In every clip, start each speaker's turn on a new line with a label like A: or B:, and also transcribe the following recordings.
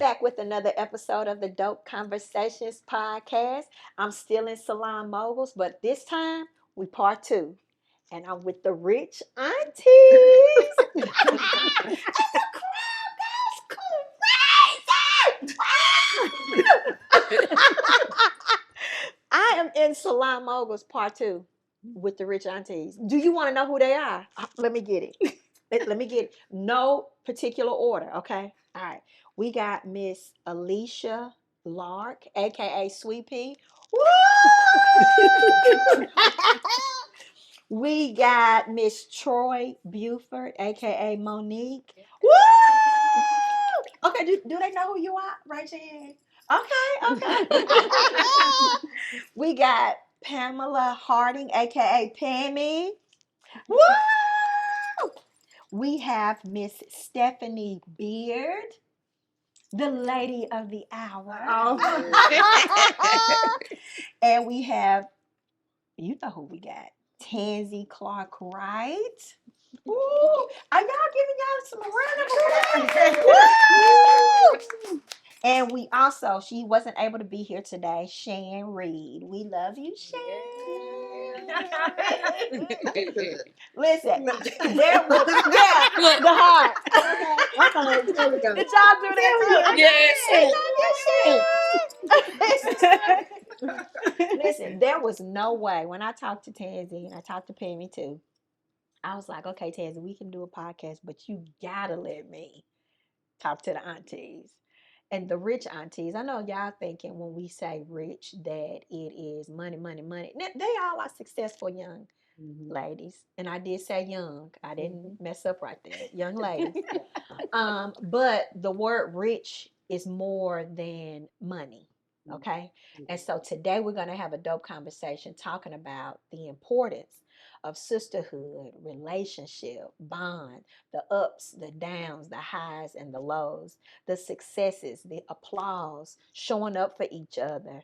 A: back with another episode of the Dope Conversations podcast. I'm still in Salon Moguls, but this time we part two. And I'm with the Rich Aunties. And the crowd goes crazy. I am in Salon Moguls part two with the Rich Aunties. Do you want to know who they are? Let me get it. Let me get it. No particular order, okay? All right. We got Miss Alicia Lark, aka Sweet Pea. Woo! We got Miss Troy Buford, aka Monique. Woo! Okay, do they know who you are? Raise your hand. Okay, okay. We got Pamela Harding, aka Pammy. Woo! We have Miss Stephanie Beard, the lady of the hour. Oh. And we have, you know who we got, Tansy Clark Wright. Woo! Are y'all giving y'all some round of applause? Woo! And we also, she wasn't able to be here today, Shan Reed. We love you, Shan. Listen, there was, the heart. Okay. There we go. Did y'all do that too? Yes. Listen, there was no way. When I talked to Tansy and I talked to Pammy too, I was like, okay, Tansy, we can do a podcast, but you gotta let me talk to the aunties. And the rich aunties, I know y'all thinking when we say rich that it is money, money, money. They all are successful young ladies. And I did say young. I didn't mess up right there. Young ladies. But the word rich is more than money. Okay. And so today we're going to have a dope conversation talking about the importance of sisterhood, relationship, bond, the ups, the downs, the highs and the lows, the successes, the applause, showing up for each other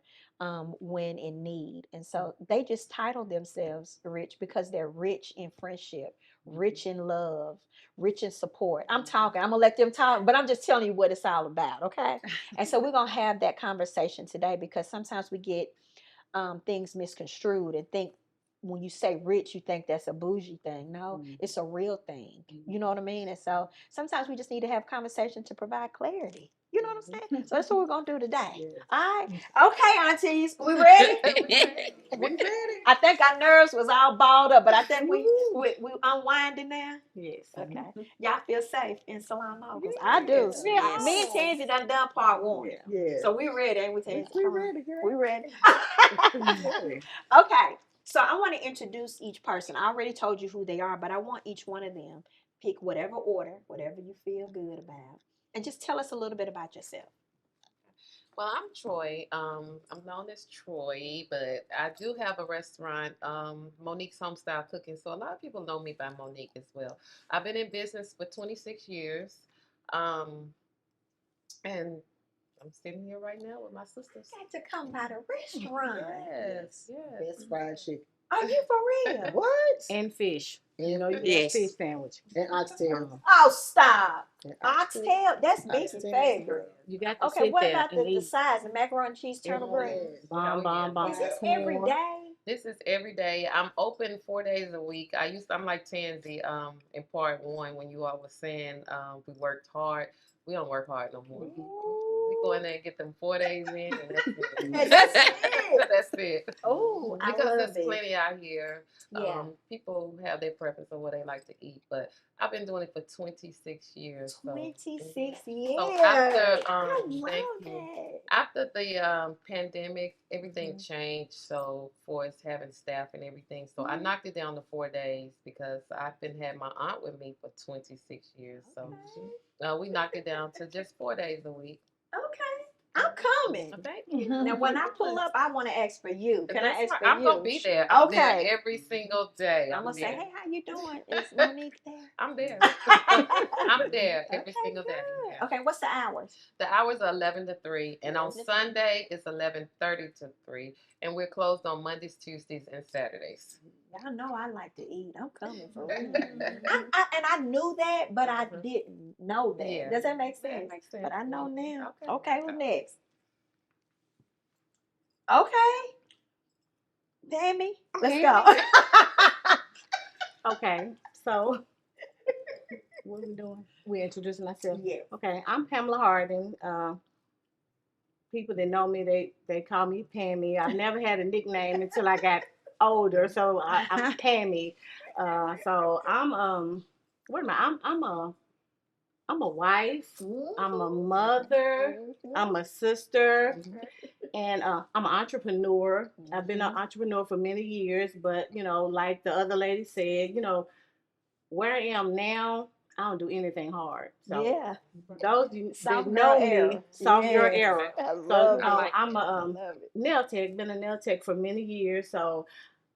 A: when in need. And so they just titled themselves rich because they're rich in friendship, rich in love, rich in support. I'm going to let them talk, but I'm just telling you what it's all about, okay? And so we're going to have that conversation today because sometimes we get things misconstrued and think when you say rich, you think that's a bougie thing. No, it's a real thing. You know what I mean? And so sometimes we just need to have conversation to provide clarity. You know what I'm saying? So that's what we're going to do today. Yes. All right. Okay, aunties. We ready? We ready. I think our nerves was all balled up, but I think we unwinding now. Yes. Okay. Y'all feel safe in Salon Moguls. Yes. I do. Yes. Me and Tansy done part one. Yeah. So we ready, ain't we, Tansy? We ready, girl. We ready. Okay. So I want to introduce each person. I already told you who they are, but I want each one of them pick whatever order, whatever you feel good about. And just tell us a little bit about yourself.
B: Well, I'm Troy. I'm known as Troy, but I do have a restaurant, Monique's Homestyle Cooking. So a lot of people know me by Monique as well. I've been in business for 26 years. And I'm sitting here right now with my sisters.
A: Got to come by the restaurant.
B: Yes.
C: Best fried chicken.
A: Are you for real?
C: What?
D: And fish.
C: And
D: you know, you get fish sandwich.
C: And oxtail.
A: Oh, stop. Oxtail? That's Baby's favorite.
D: You got to
A: okay,
D: sit
A: what
D: there
A: about the size? The macaroni, cheese, turtle bread?
D: Bomb.
A: Is this every day?
B: This is every day. I'm open 4 days a week. I'm like Tansy in part one when you all were saying we worked hard. We don't work hard no more. We go in there and get them 4 days in, and that's it.
A: That's it.
B: That's it.
A: Oh,
B: because there's plenty out here.
A: Yeah.
B: People have their preference of what they like to eat, but I've been doing it for 26 years.
A: 26 years.
B: So after the pandemic, everything changed. So for us having staff and everything, so I knocked it down to 4 days because I've had my aunt with me for 26 years. So we knocked it down to just 4 days a week.
A: Okay. I'm coming.
B: Thank you.
A: Now, when I pull up, I want to ask for you. Can I ask for
B: I'm
A: you?
B: gonna be there. I'm there
A: Okay.
B: every single day.
A: I'm gonna say,
B: there.
A: hey, how you doing? Is Monique there?
B: I'm there. I'm there every
A: Okay,
B: single day.
A: good.
B: Yeah.
A: Okay, what's the hours?
B: The hours are 11 to 3, and on
A: 11 to 3.
B: Sunday it's 11:30 to 3, and we're closed on Mondays, Tuesdays, and Saturdays.
A: Y'all know I like to eat. I'm coming for real. And I knew that, but I didn't know that.
B: Yeah.
A: Does that make sense?
B: That makes sense.
A: But I know now.
B: Okay.
A: Okay, who's next? Okay. Tammy, let's go.
D: Okay, so what are we doing? We introducing ourselves.
A: Yeah.
D: Okay, I'm Pamela Harding. People that know me, they call me Pammy. I've never had a nickname until I got older, so I'm Pammy. So I'm what am I? I'm a wife. I'm a mother. I'm a sister. And I'm an entrepreneur. I've been an entrepreneur for many years, but like the other lady said, where I am now, I don't do anything hard. So
A: Yeah.
D: those that
A: Soft
D: know
A: girl
D: me,
A: era.
D: soft girl
A: Yes.
D: era.
A: I
D: So
A: love it.
D: I'm
A: I
D: a
A: love it.
D: nail tech. Been a nail tech for many years. So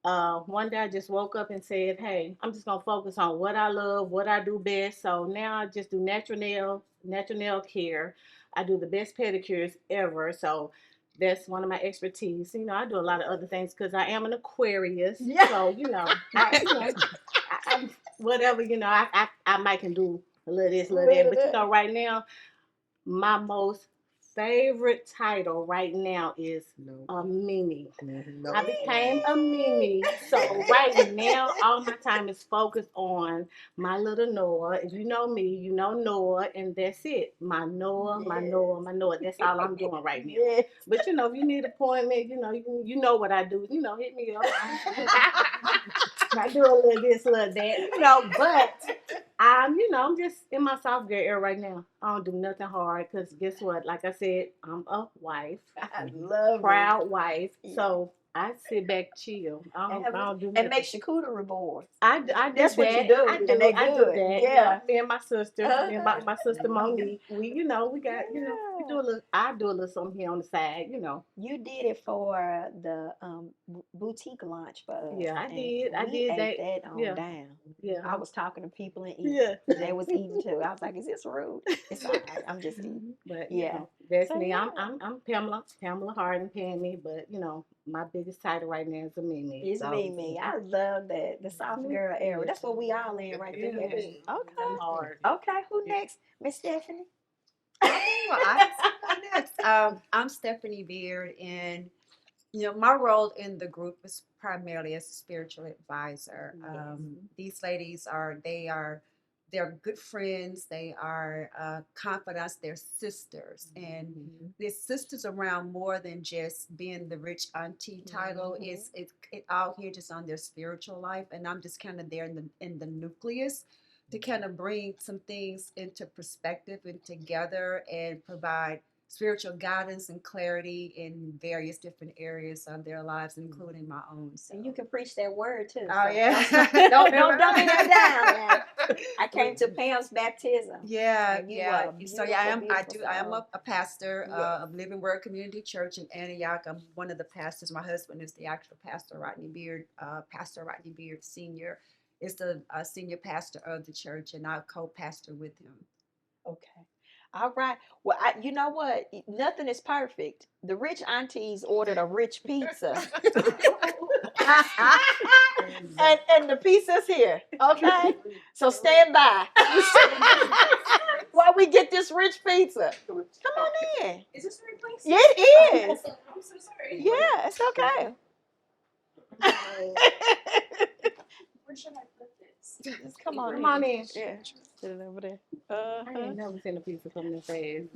D: one day I just woke up and said, hey, I'm just gonna focus on what I love, what I do best. So now I just do natural nail care. I do the best pedicures ever. So that's one of my expertise. I do a lot of other things because I am an Aquarius.
A: Yeah.
D: So I whatever I might can do a little this, a little that. But right now, my most favorite title right now is a Mimi.
C: No.
D: I became a Mimi. So right now, all my time is focused on my little Noah. If you know me, you know Noah, and that's it. My Noah, my Noah, my Noah. That's all I'm doing right now.
A: Yes.
D: But if you need an appointment, you know what I do. Hit me up. I do a little this, a little that, but I'm just in my soft girl era right now. I don't do nothing hard because guess what? Like I said, I'm a wife.
A: I love
D: Proud wife.
A: Yeah.
D: So I sit back, chill. I don't do
A: and
D: nothing.
A: make charcuterie boards.
D: I do
A: That's
D: that.
A: what you do.
D: I do,
A: And they
D: I do
A: good.
D: that.
A: Yeah.
D: Me and my sister, me and
A: Uh-huh.
D: my sister Monique, we got, we do a little, I do a little something here on the side,
A: You did it for the boutique launch for us.
D: Yeah, I
A: and
D: did. I
A: we
D: did
A: ate
D: that.
A: that on
D: Yeah.
A: down.
D: Yeah.
A: I was talking to people and eating.
D: Yeah.
A: They was eating too. I was like, "Is this rude?" It's all right. I'm just eating.
D: But
A: Yeah.
D: that's
A: So,
D: me.
A: yeah.
D: I'm Pamela Harding, Pammy. But my biggest title right now is a Mimi.
A: It's me. I love that. The soft girl era.
D: Yeah.
A: That's what we all in right there.
D: Yeah.
A: Okay.
D: Hard.
A: Okay. Who next? Miss Stephanie.
E: I'm Stephanie Beard, and my role in the group is primarily as a spiritual advisor. These ladies they're good friends. They are confidants. They're sisters, and they're sisters around more than just being the rich auntie title. It all hinges on their spiritual life, and I'm just kind of there in the nucleus to kind of bring some things into perspective and together and provide spiritual guidance and clarity in various different areas of their lives, including my own. So.
A: And you can preach that word too.
E: Oh,
A: so
E: yeah.
A: Don't dummy that down. I came to Pam's baptism.
E: Yeah,
A: And you
E: yeah.
A: are
E: So yeah,
A: beautiful
E: I am
A: soul.
E: a pastor
A: Yes.
E: of Living Word Community Church in Antioch. I'm one of the pastors. My husband is the actual pastor, Rodney Beard. Pastor Rodney Beard Senior is the senior pastor of the church, and I co-pastor with him.
A: Okay. All right. Well, you know what? Nothing is perfect. The Rich Aunties ordered a rich pizza. and the pizza's here. Okay? So stand by. While we get this rich pizza. Come on in.
F: Is this the right place?
A: Yeah, it is.
F: I'm so sorry.
A: Yeah, it's okay.
F: Where should I put this?
A: Just come on
D: in.
A: Yeah. Sit it over there.
D: I ain't never seen a pizza come this fast.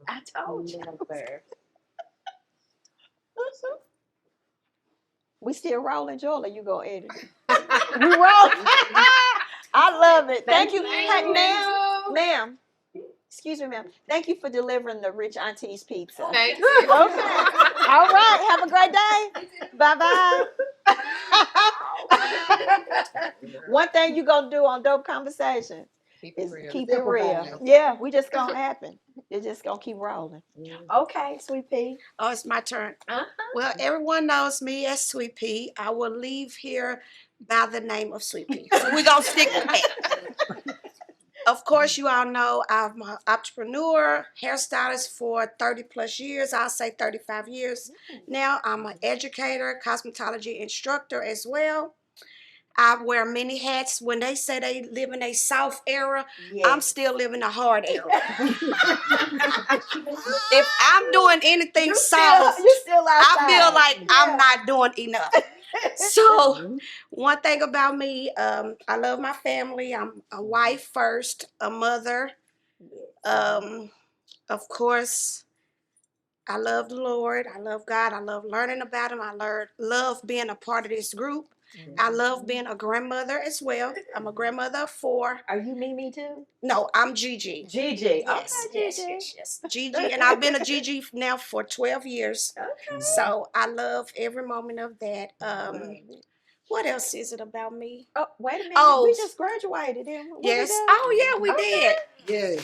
A: I told you.
D: Never.
A: We still rolling, Joel, or you gonna edit it? We rolling. I love it. Thank you. Hey, ma'am. Excuse me, ma'am. Thank you for delivering the Rich Aunties pizza.
B: Thank you.
A: Okay. All right. Have a great day. Bye-bye. One thing you gonna do on Dope Conversation,
B: Keep it real.
A: Keep it
C: Simple
A: real.
C: vibes.
A: Yeah, we just gonna happen. It's just gonna keep rolling. Okay, Sweet Pea.
G: Oh, it's my turn.
A: Uh-huh.
G: Well, everyone knows me as Sweet Pea. I will leave here by the name of Sweet Pea. So we're going to stick with that. Of course, you all know I'm an entrepreneur, hairstylist for 30 plus years. I'll say 35 years. Now I'm an educator, cosmetology instructor as well. I wear many hats. When they say they live in a soft era, I'm
A: Yes.
G: still living a hard era. If I'm doing anything
A: You
G: soft,
A: still
G: I
A: outside.
G: feel like
A: Yeah.
G: I'm not doing enough. So, one thing about me, I love my family. I'm a wife first, a mother. Of course, I love the Lord. I love God. I love learning about Him. Love being a part of this group. I love being a grandmother as well. I'm a grandmother of 4.
A: Are you Mimi too?
G: No, I'm Gigi.
A: Gigi.
G: Yes,
A: Okay,
G: yes,
A: Gigi.
G: yes, yes. Gigi, and I've been a Gigi now for 12 years.
A: Okay.
G: So I love every moment of that.
A: Love it.
G: What else is it about me?
A: Oh, wait a minute.
G: Oh,
A: We just graduated, didn't we? What we
G: yes.
A: done?
G: Oh, yeah, we
A: Okay.
G: did.
C: Yes.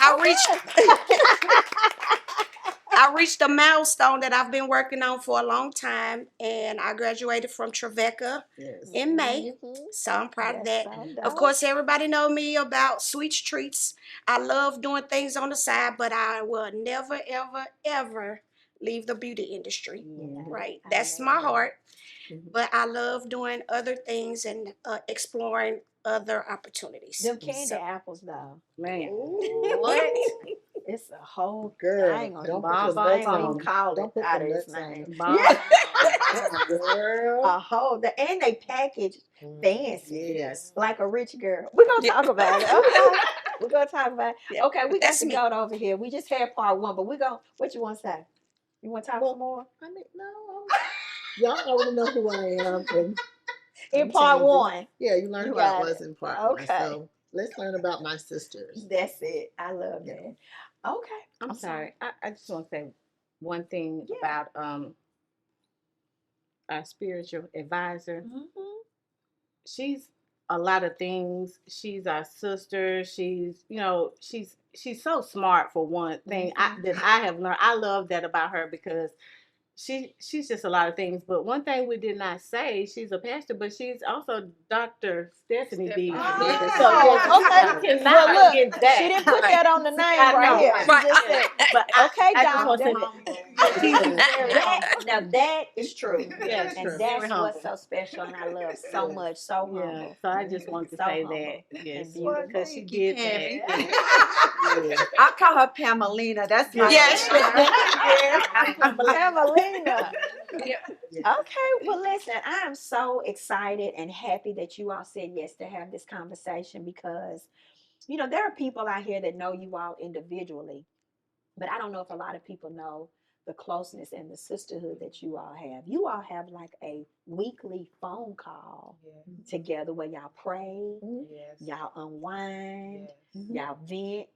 G: I reached a milestone that I've been working on for a long time, and I graduated from Trevecca
C: Yes.
G: in May.
A: Mhm.
G: So I'm proud of
A: That's
G: that.
A: so
G: Of
A: dope.
G: course, everybody know me about sweets treats. I love doing things on the side, but I will never, ever, ever leave the beauty industry.
A: Yeah,
G: Right?
A: I
G: That's
A: love
G: my
A: that.
G: heart. But I love doing other things and exploring other opportunities.
A: Them candy
G: So,
A: apples, though.
D: Man,
A: What? It's a whole. I
C: Girl,
A: ain't gonna
C: don't
A: even.
C: put the
A: I ain't
C: nuts
A: gonna
C: on
A: even
C: 'em.
A: call
C: Don't
A: it
C: put
A: out
C: the
A: of its
C: nuts on
A: name.
C: 'em.
D: bomb.
C: Girl.
A: A whole. And they package fancy.
C: Yes.
A: Like a rich girl. We're gonna talk about it. Okay. We're gonna talk about it.
G: Yeah,
A: Okay, we got
G: that's
A: the
G: me.
A: goat over here. We just had part 1, but we're gonna. What you want to say? You want to talk some more?
C: I mean, no. Y'all already know who I am. And
A: In
C: I'm
A: part
C: Tansy.
A: 1.
C: Yeah, you learned
A: You
C: about
A: got
C: us
A: it.
C: in part 1.
A: Okay.
C: So let's learn about my sisters.
A: That's it. I love
C: Yeah.
A: that. Okay.
D: I'm sorry. I just want to say one thing
A: Yeah.
D: about our spiritual advisor.
A: Mm-hmm.
D: She's a lot of things. She's our sister. She's she's so smart for one thing. That I have learned. I love that about her because she's just a lot of things. But one thing we did not say, she's a pastor, but she's also Dr. Stephanie B.
C: Oh,
D: So yes,
A: okay.
D: you cannot
A: Well, look,
D: forget that.
A: she didn't put that on the name
D: I
A: right
D: know,
A: here.
D: right.
A: She
G: Right.
A: just said,
D: But
A: okay,
D: I just want to say
A: doctor.
D: that. She's very
A: That,
D: humble.
A: now that is true.
D: Yes,
A: And
C: true.
A: that's
D: very
A: what's
D: humble.
A: so special and I love so
C: Yes.
A: much. So
D: Yeah,
A: humble.
D: so I just wanted to
A: So
D: say
A: humble
D: that. Yes,
A: and beautiful.
D: because she
E: Thank you,
D: did
E: Pammy.
D: that.
C: Yeah.
E: I call her Pamelina. That's my
G: Yes.
A: Evelina.
G: Yeah.
A: Okay, well, listen, I am so excited and happy that you all said yes to have this conversation because, there are people out here that know you all individually, but I don't know if a lot of people know the closeness and the sisterhood that you all have. You all have like a weekly phone call together where y'all pray,
B: Yes.
A: y'all unwind,
B: Yes.
A: y'all vent,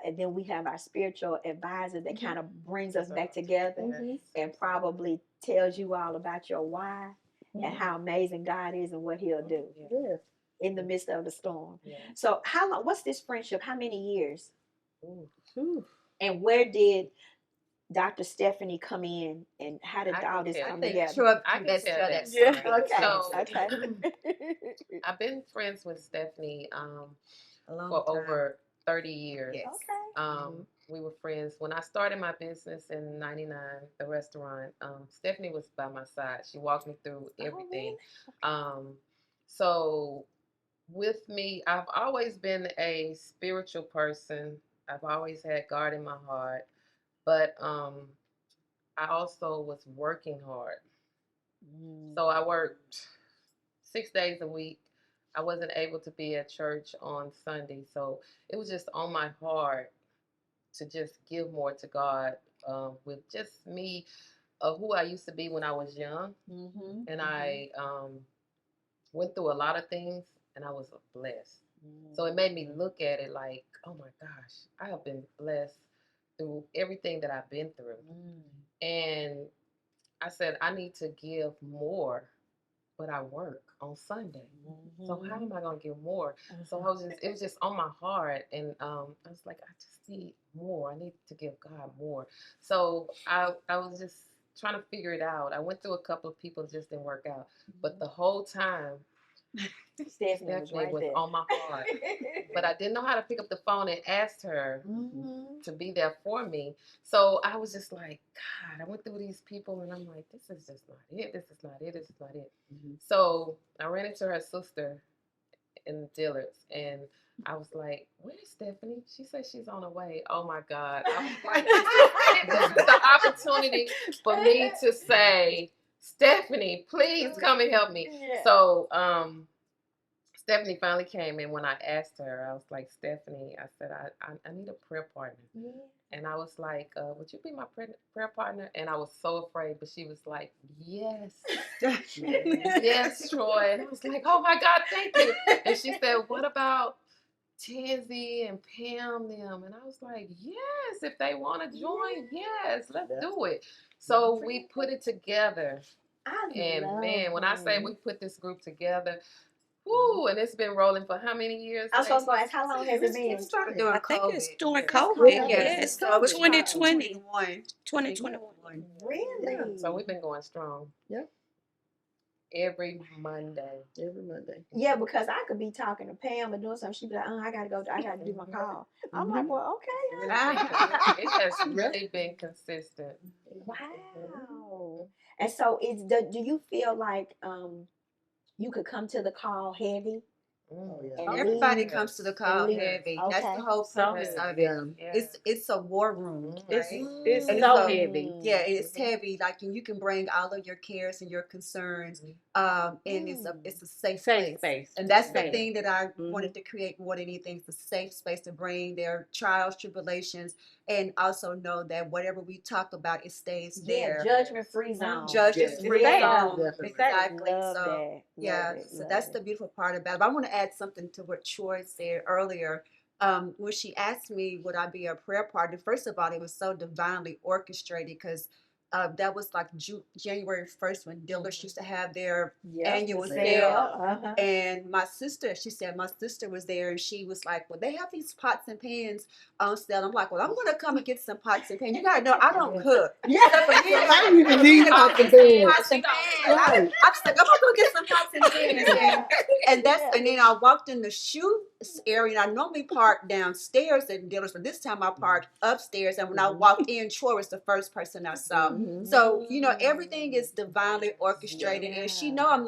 A: and then we have our spiritual advisor that kind of brings us back together and probably tells you all about your why and how amazing God is and what He'll do
C: Yes.
A: in the midst of the storm.
B: Yeah.
A: So, how long? What's this friendship? How many years?
C: Ooh.
A: And where did Dr. Stephanie come in, and how did
B: I
A: all
B: can
A: this
B: tell
A: come
B: you.
A: together?
E: Sure,
B: I can
E: let's
B: tell
E: tell
B: that
E: that
B: story.
E: story.
A: Okay.
B: So,
A: Okay.
B: I've been friends with Stephanie
E: A long
B: for
E: time.
B: over 30 years.
E: Yes.
A: Okay.
B: We were friends when I started my business in '99, the restaurant. Stephanie was by my side. She walked me through everything. So with me, I've always been a spiritual person. I've always had God in my heart, but I also was working hard. So I worked 6 days a week. I wasn't able to be at church on Sunday, so it was just on my heart to just give more to God, with just me of who I used to be when I was young, and I went through a lot of things, and I was blessed. So it made me look at it like, oh my gosh, I have been blessed through everything that I've been through, and I said I need to give more, but I work. on Sunday. So how am I gonna give more? So it was just on my heart, and I was like, I just need more. I need to give God more. So I was just trying to figure it out. I went through a couple of people, it just didn't work out. But the whole time,
A: Stephanie was right
B: was
A: there.
B: on my heart. But I didn't know how to pick up the phone and ask her to be there for me. So I was just like, God, I went through these people and I'm like, this is just not it. This is not it. This is not it. So I ran into her sister in Dillard's and I was like, where's Stephanie? She said she's on her way. Oh my God. I was like, this is the opportunity for me to say, Stephanie, please come and help me.
A: Yeah.
B: So Stephanie finally came in when I asked her. I was like, Stephanie, I said, I need a prayer partner.
A: Yeah.
B: And I was like, would you be my prayer partner? And I was so afraid, but she was like, yes. Yes, Troy. And I was like, oh my God, thank you. And she said, what about Tansy and Pam them? And I was like, yes, if they want to join, yes, let's do it. So we put it together. And man, when I say we put this group together, woo, and it's been rolling for how many years?
A: I was supposed to ask, how long has it been?
E: It started during
G: I think
E: COVID.
G: it's during
E: Yes.
G: COVID.
E: Yes.
G: Yes,
E: So it was
G: 2020.
E: 2021.
G: 2021.
A: Really?
B: So we've been going strong.
C: Yeah.
B: Every Monday.
C: Every Monday.
A: Yeah, because I could be talking to Pam and doing something. She'd be like, I gotta go. I gotta do my call. I'm like, well, okay.
B: It has really been consistent.
A: Wow. And so do you feel like you could come to the call heavy?
C: Oh, yeah.
A: And
E: Everybody
A: leave?
E: comes to the call
A: leave.
E: heavy.
A: Okay.
E: That's the whole purpose of it.
C: Yeah.
E: It's a war room, right?
D: It's
E: And
D: so
E: so-
D: heavy.
E: Yeah, it's heavy. Like you can bring all of your cares and your concerns, and it's a safe place. And that's the
D: Safe.
E: thing that I wanted to create more than anything. It's a safe space to bring their trials, tribulations, and also know that whatever we talk about, it stays there.
A: Judgment-free zone.
E: Judgment
C: Yes.
E: free
D: It's
E: zone.
C: Definitely.
E: Exactly.
A: Love
E: So
A: that.
E: yeah,
A: Love it.
E: so
A: Love
E: that's
A: it.
E: the beautiful part about it. But I want to add something to what Troy said earlier. When she asked me, would I be a prayer partner? First of all, it was so divinely orchestrated because that was like January 1st when Dillard's used to have their annual sale. And my sister, she said my sister was there and she was like, well, they have these pots and pans on sale. I'm like, well, I'm going to come and get some pots and pans. You got to know, I don't cook.
C: Yeah. I don't even need pots and pans.
E: Pots and pans. I'm just like, I'm going to go get some pots and pans. And then I walked in the shoe area and I normally park downstairs at Dillard's, but this time I parked upstairs. And when I walked in, Troy was the first person I saw. So, everything is divinely orchestrated and she knows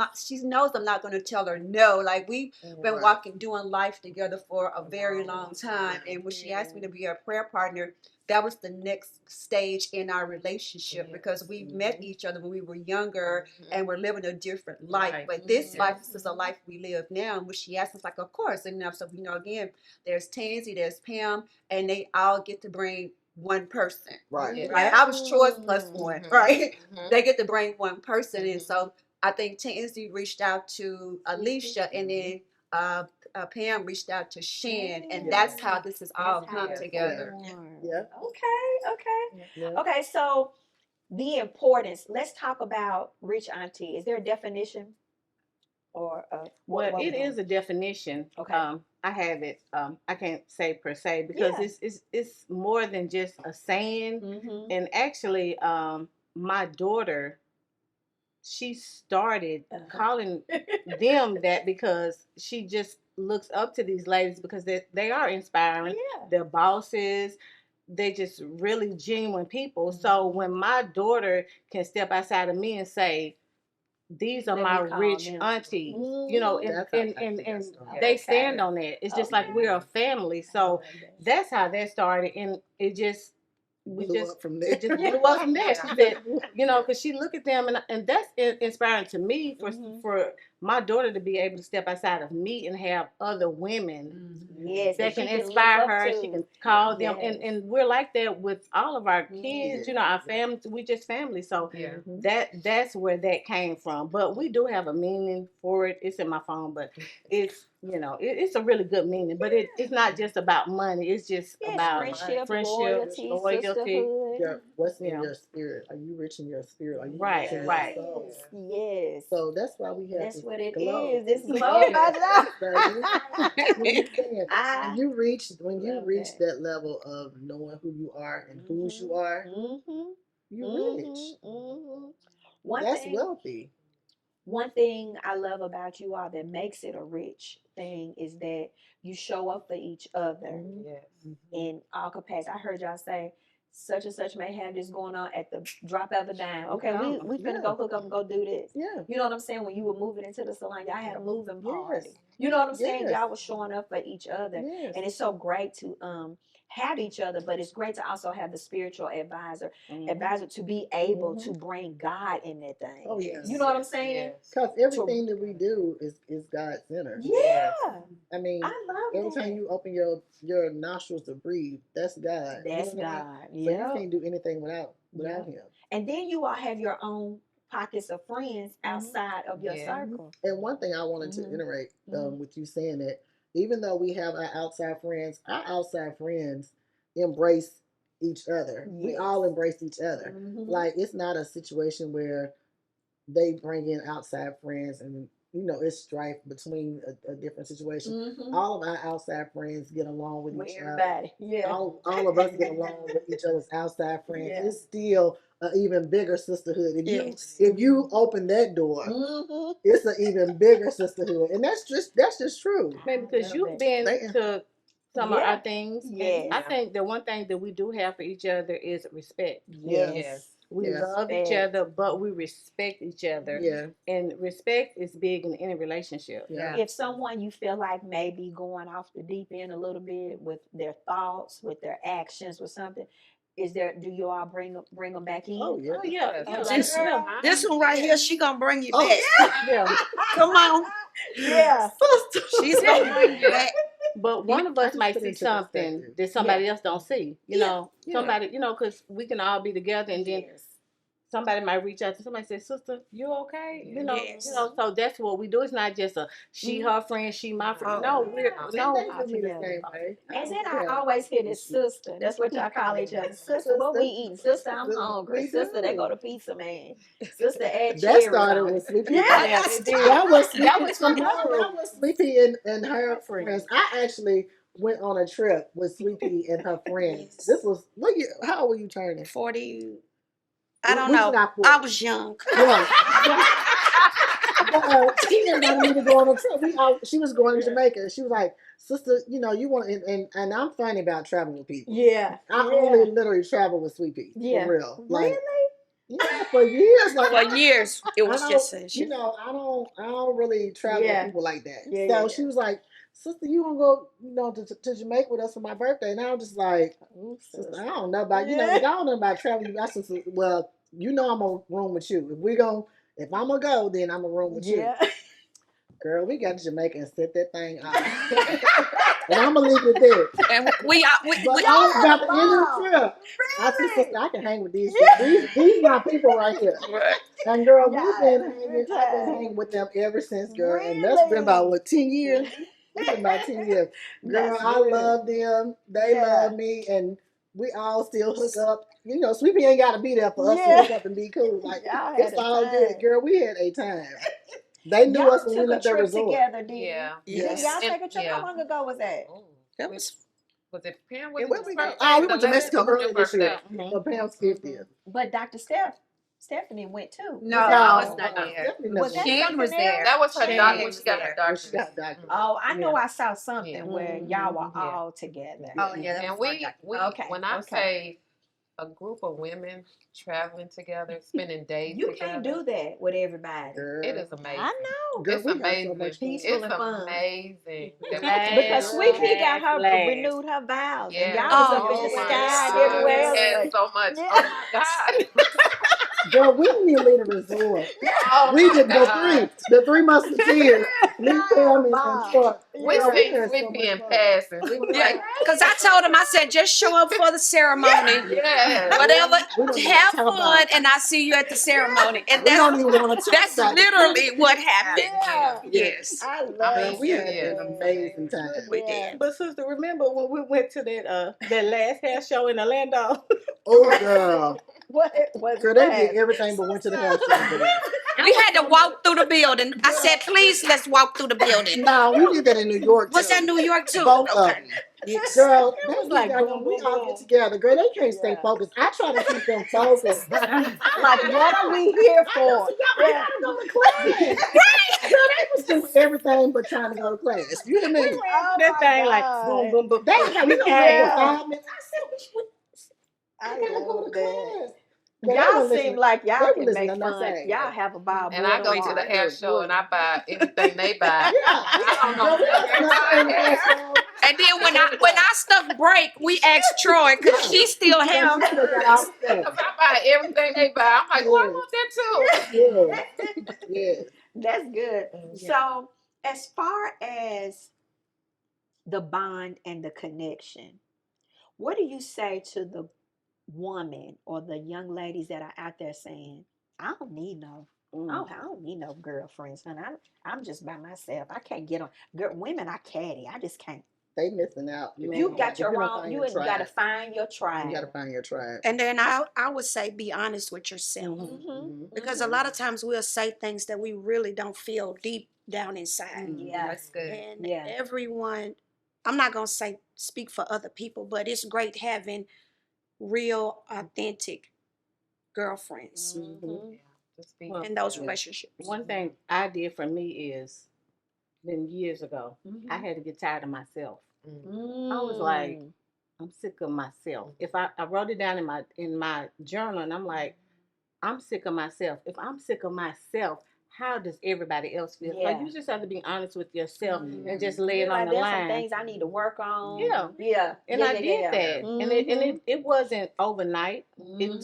E: I'm not going to tell her no. Like we've been doing life together for a very long time. And when she asked me to be her prayer partner, that was the next stage in our relationship because we met each other when we were younger and we're living a different life. But this life is a life we live now. And when she asked us, like, of course. And so, again, there's Tansy, there's Pam, and they all get to bring one person.
C: Right.
E: I was Troy's plus one, right? They get to bring one person. And so I think Tansy reached out to Alicia and then Pam reached out to Shan, and that's how this has all come together.
C: Yeah.
A: Okay. Okay, so the importance. Let's talk about Rich Auntie. Is there a definition? Or
D: Well, it is a definition.
A: Okay.
D: I have it. I can't say per se because it's more than just a saying. And actually, my daughter, she started calling them that because she just looks up to these ladies because they are inspiring.
A: Yeah.
D: They're bosses. They just really genuine people. So when my daughter can step outside of me and say, these are my rich aunties, and they stand on that. It's just like we're a family. So that's how that started. And it just,
C: Blew up from there.
D: it just blew up from there. She said, because she look at them and that's inspiring to me for my daughter to be able to step outside of me and have other women that can inspire her. She can call them, and we're like that with all of our kids. Our family. We just family. So that's where that came from. But we do have a meaning for it. It's in my phone, but it's it's a really good meaning. But it's not just about money. It's just about friendship, loyalty.
A: sisterhood.
C: What's in your spirit? Are you rich in your spirit? Are you
D: Right,
C: rich in
D: right.
C: your soul?
A: Yes.
C: So that's why we have this
A: what it
C: Glow.
A: is. It's
C: Glow.
A: glow by
C: When you reach
A: love
C: that level of knowing who you are and whose you are,
A: Mm-hmm.
C: you're rich.
A: Mm-hmm.
C: That's wealthy.
A: One thing I love about you all that makes it a rich thing is that you show up for each other
B: Yes.
A: in all capacities. I heard y'all say such and such may have this going on at the drop of a dime. Okay, we finna go hook up and go do this.
C: Yeah.
A: You know what I'm saying? When you were moving into the salon, y'all had a moving party.
C: Yes.
A: You know what I'm saying?
C: Yes.
A: Y'all was showing up for each other.
C: Yes.
A: And it's so great to have each other, but it's great to also have the spiritual advisor to be able to bring God in that thing.
C: Oh, yes.
A: You know what I'm saying?
C: Because everything that we do is God centered.
A: Yeah.
C: I mean,
A: I love
C: every
A: that.
C: time you open your nostrils to breathe, that's God.
A: That's
C: you know what I mean?
A: God.
C: So you can't do anything without Him.
A: And then you all have your own pockets of friends outside of your circle.
C: And one thing I wanted to iterate with you saying that, even though we have our outside friends embrace each other.
A: Yes.
C: We all embrace each other. Like, it's not a situation where they bring in outside friends and it's strife between a different situation. All of our outside friends get along with each other.
A: Yeah.
C: All of us get along with each other's outside friends.
A: Yeah.
C: It's still an even bigger sisterhood. If you open that door, it's an even bigger sisterhood, and that's just true.
D: Maybe because you've been to some of our things.
A: Yes.
D: I think the one thing that we do have for each other is respect.
A: Yes.
D: We love each other, but we respect each other.
C: Yeah.
D: And respect is big in any relationship.
C: Yeah.
A: If someone you feel like may be going off the deep end a little bit with their thoughts, with their actions, with something, do you all bring them back in?
C: Oh yeah.
D: Oh yeah.
G: This one right here, she gonna bring you
C: Oh,
G: back.
D: Yeah.
G: Come on.
A: Yeah.
G: She's gonna bring you back.
D: But one of us
C: just
D: might
C: put
D: see
C: into
D: something
C: perspective.
D: that somebody else don't see. You know,
C: Yeah.
D: somebody, because we can all be together, and then somebody might reach out to somebody and say, "Sister, you okay?"
G: Yes.
D: So that's what we do. It's not just a she her friend, she my friend.
G: Oh.
D: No, we're
C: No,
D: no.
C: the same way.
A: And then I always hear this sister. That's what y'all call each other. Sister, what we eating? Sister, I'm hungry.
C: We
A: Sister,
C: do.
A: they go to Pizza Man. Sister, add
C: That
A: cherries
C: started
A: on
C: with
A: it.
C: Sleepy.
A: Yeah,
C: That was
A: from her
C: that was Sleepy and her friends. I actually went on a trip with Sleepy and her friends.
G: Yes.
C: This was how old were you turning?
G: 40. I don't
C: We
G: know.
C: got 40.
G: I was young.
C: Yeah. She invited me to go on a trip. She was going to Jamaica. She was like, "Sister, you want," and I'm funny about traveling with people.
A: Yeah.
C: I only literally travel with Sweet Pea.
A: Yeah.
C: For real.
A: Really?
C: Like, yeah, for years. Like,
G: For years, it was just a
C: I don't really travel with people like that.
A: Yeah,
C: so
A: yeah.
C: she was like, "Sister, you gonna go, to Jamaica with us for my birthday?" And I was just like, "Sister, I don't know about, I don't know about traveling." I said, "Well, I'm gonna room with you. If I'm gonna go, then I'm gonna room with you." Girl, we got to Jamaica and set that thing out. And I'm gonna leave it there.
G: And
C: But about the end of the trip, I said, "Sister, I can hang with these people. These my people right here."
G: Right.
C: And girl, I've been hanging with them ever since, girl. And that's been about 10 years? It's been about 10 years. Girl, I love them. They love me, and we all still hook up. Sweet Pea ain't gotta be there for us to hook up and be cool. Like, it's all good. Girl, we had a time. They knew us when we left the resort.
A: Together, didn't
B: Yeah.
G: Yes.
A: y'all take a trip? How long ago was that?
G: That was
B: Was it Pam?
C: And where we go?
B: birthday?
C: We went to Mexico earlier this year
B: birthday.
C: for Pam's 50th.
A: But Dr. Stephanie went too.
E: No, I was not there.
C: Stephanie
A: Was
C: never
A: that
E: Shane was
A: something
E: there.
A: else?
B: That was her
E: Shane
B: doctor when
E: was
B: she got her
E: there.
C: when
B: doctorate.
C: she got doctor.
A: Oh, I know I saw something
B: Yeah.
A: where y'all were all together.
E: Oh yeah, that
B: And
E: was
B: we
A: Okay,
B: when I
A: okay.
B: say a group of women traveling together, spending days
A: You
B: together,
A: can't do that with everybody.
C: Girl.
B: it is amazing.
A: I know.
C: Girl,
B: It's
C: we had so
B: amazing.
C: much fun.
A: Peaceful
B: It's
A: and fun.
B: amazing. that we
D: Laugh.
B: can
A: Because
B: do
A: Sweet
B: it.
A: Pea got her
D: Laugh.
A: renewed her vows, and
B: Yeah.
A: y'all was up
G: Oh,
A: in the
B: my
A: sky and
B: God.
A: everywhere else.
B: We had
A: Like,
B: so much.
A: yeah.
B: Oh my God.
C: Girl, we didn't even leave the resort.
B: Oh
C: We
B: my
C: did
B: God.
C: the three musketeers. Me, Pam, and
A: Mom.
C: Clark.
B: We
C: Girl,
B: seen
C: had
B: Sweet
C: so
B: Pea in
C: much fun.
B: passing. We was
G: yeah.
B: like,
G: Because I told him, I said, just show up for the ceremony.
B: yeah.
G: Whatever,
C: We don't even
G: have
C: talk
G: fun,
C: about it.
G: and I see you at the ceremony. And
C: We don't even want to talk
G: that's
C: about it.
G: literally what happened.
A: Yeah.
G: Yes.
A: I love
C: Girl, we
B: Yeah,
C: had
B: yeah.
C: an amazing time.
G: We did.
D: But sister, remember when we went to that last hair show in Orlando?
C: Oh, girl.
A: What was
C: Girl, they
A: that?
C: did everything but went to the hair show.
G: We had to walk through the building. I said, please, let's walk through the building.
C: No, we did that in New York too.
G: Was that New York too?
C: Both of
G: Okay.
C: them.
G: Yes.
C: Girl,
D: It
C: they
D: was
C: was
D: like
C: like,
D: boom,
C: we
D: boom,
C: all
D: boom.
C: get together. Girl, they can't stay
D: Yeah.
C: focused. I try to keep them focused.
A: Like, what are we here
C: I know,
A: for?
C: so y'all, I gotta go to class. Girl, they was doing everything but trying to go to class. You hear me?
A: Oh
D: That
A: my
D: thing like
A: God.
D: boom, boom, boom.
C: They was like, we gonna
A: Yeah.
C: play for 5 minutes. I said,
A: I
C: I gotta go
A: love
C: to
A: that.
C: class. Girl, they
A: Y'all
C: wouldn't
A: seem
C: listen.
A: like
C: They
A: y'all
C: wouldn't
A: can
C: listen
A: make
C: to nothing I
A: fun.
C: say.
A: Y'all have a Bible.
B: And I go to the hair show and I buy anything they buy.
C: Yeah,
B: I don't know
C: girl, we
B: nothing
C: was not in
B: about
C: the
B: hair.
C: show.
G: And then when our stuff break, we asked Troy because she still
C: And
G: have.
C: she still got all the stuff.
B: Because I buy everything they buy. I'm like, well, I want that too.
C: Yeah, yeah.
A: That's good.
B: Yeah.
A: So, as far as the bond and the connection, what do you say to the woman or the young ladies that are out there saying, I don't need no, I don't need no girlfriends, honey. I'm just by myself. I can't get on. Women are catty. I just can't.
C: They missing out.
A: You got your own. You got to find your
C: You
A: tribe.
C: got to find your tribe.
G: And then I would say be honest with yourself. Because a lot of times we'll say things that we really don't feel deep down inside.
A: Yeah.
E: That's good.
G: And
A: Yeah.
G: everyone, I'm not going to say speak for other people, but it's great having real, authentic girlfriends
B: Just be
G: in those
D: Yeah.
G: relationships.
D: One thing I did for me is, been years ago, I had to get tired of myself. I was like, I'm sick of myself. If I wrote it down in my journal, and I'm like, I'm sick of myself. If I'm sick of myself, how does everybody else feel?
A: Yeah.
D: Like, you just have to be honest with yourself and just lay
A: You're
D: it
A: like,
D: on the
A: there's some
D: line.
A: things I need to work on.
D: Yeah.
A: Yeah.
D: And I did that. And it wasn't overnight. It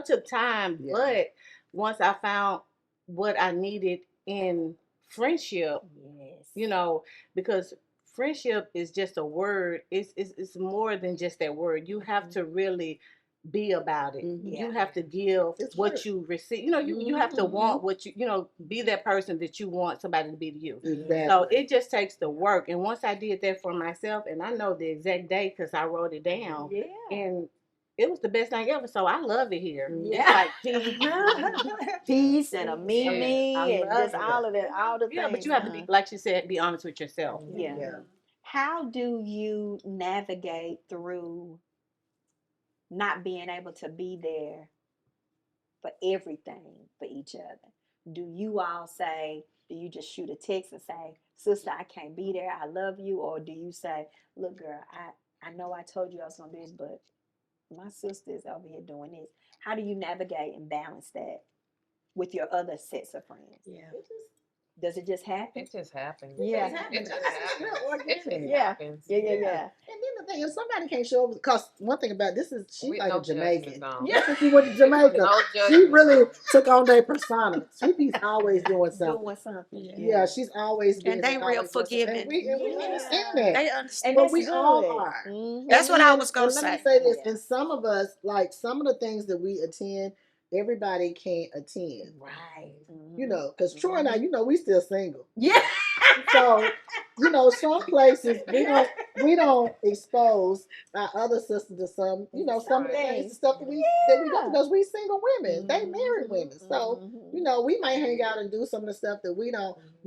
D: took time.
C: Yeah.
D: But once I found what I needed in friendship,
A: Yes.
D: because friendship is just a word. It's more than just that word. You have to really be about it.
A: Yeah.
D: You have to give
C: It's
D: what
C: work.
D: you receive. You have to want what be that person that you want somebody to be to you.
C: Exactly.
D: So it just takes the work. And once I did that for myself, and I know the exact day because I wrote it down,
A: Yeah.
D: and it was the best thing ever. So I love it here.
A: Yeah.
D: It's like
A: Peace and a mimi
D: I
A: and
D: love
A: just
D: it.
A: all of that, all the
D: Yeah,
A: things.
D: but you have to be, like she said, be honest with yourself.
A: Yeah.
C: Yeah.
A: How do you navigate through not being able to be there for everything for each other? Do you all say, do you just shoot a text and say, sister, I can't be there, I love you? Or do you say, look, girl, I know I told you I was going to do this, but my sister is over here doing this. How do you navigate and balance that with your other sets of friends?
G: Yeah.
A: Does it just happen?
B: It just happens.
A: Yeah.
B: It just
C: It's real
B: happens. It just
C: organic.
A: Yeah.
B: happens.
A: Yeah.
C: And then the thing is, somebody can't show up because one thing about this is she's
B: With
C: like
B: no
C: a Jamaican.
B: judgment zone.
C: Yeah, she went to Jamaica.
B: No
C: She
B: judgment
C: really
B: zone.
C: took on their persona. Sweetie's always doing something.
A: Doing something.
C: Yeah, she's always busy.
G: And they real
C: always doing something.
G: forgiving.
C: And we
A: Yeah.
C: understand that.
G: They understand.
A: And
C: But
A: that's
C: we
A: good.
C: all are.
G: That's what I was
C: going
G: gonna
C: to Let me
G: say.
C: say this.
A: Yeah.
C: And some of us, like some of the things that we attend, everybody can't attend.
A: Right.
C: Because Troy and I, we still single.
A: Yeah.
C: So, some places we don't expose our other sisters to some of the things and stuff that we do because we single women. They married women. So, we might hang out and do some of the stuff that we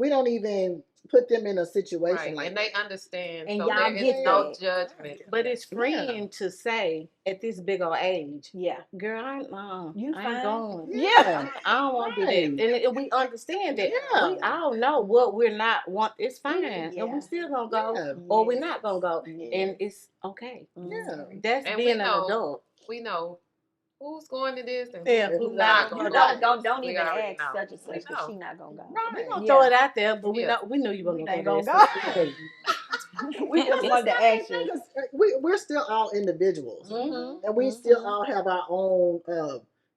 C: don't even put them in a situation
B: Right.
C: like
B: And
C: that.
B: they understand.
A: And
B: So
A: y'all
B: there
A: get
B: is no
A: that.
B: judgment.
D: But it's freeing to say at this big old age,
A: Yeah.
D: girl, I ain't
A: fine.
D: going.
C: Yeah.
D: I don't want to do
C: Right.
D: that. And we understand that.
C: Yeah.
D: We all know what we're not want. It's fine.
A: Yeah.
D: And we still going to go
C: Yeah.
D: or we're not going to go.
A: Yeah.
D: And it's okay.
C: Yeah.
D: That's
B: And
D: being
B: we
D: an
B: know-
D: adult.
B: We know who's going to this and
D: Yeah,
B: who's
C: who's
B: not
C: not
B: going
C: going.
B: to
A: Don't
B: We
A: even
B: already
A: ask
B: know.
A: such and such because
B: know.
A: she's not gonna go.
C: Right.
D: We're going to
A: Yeah.
D: throw it out there, but
B: Yeah.
D: we knew you weren't
A: We
D: going
A: ain't
D: to
A: gonna
D: go
A: go.
D: there.
A: We just wanted to ask you.
C: We're still all individuals.
A: Mm-hmm.
C: And we still all have our own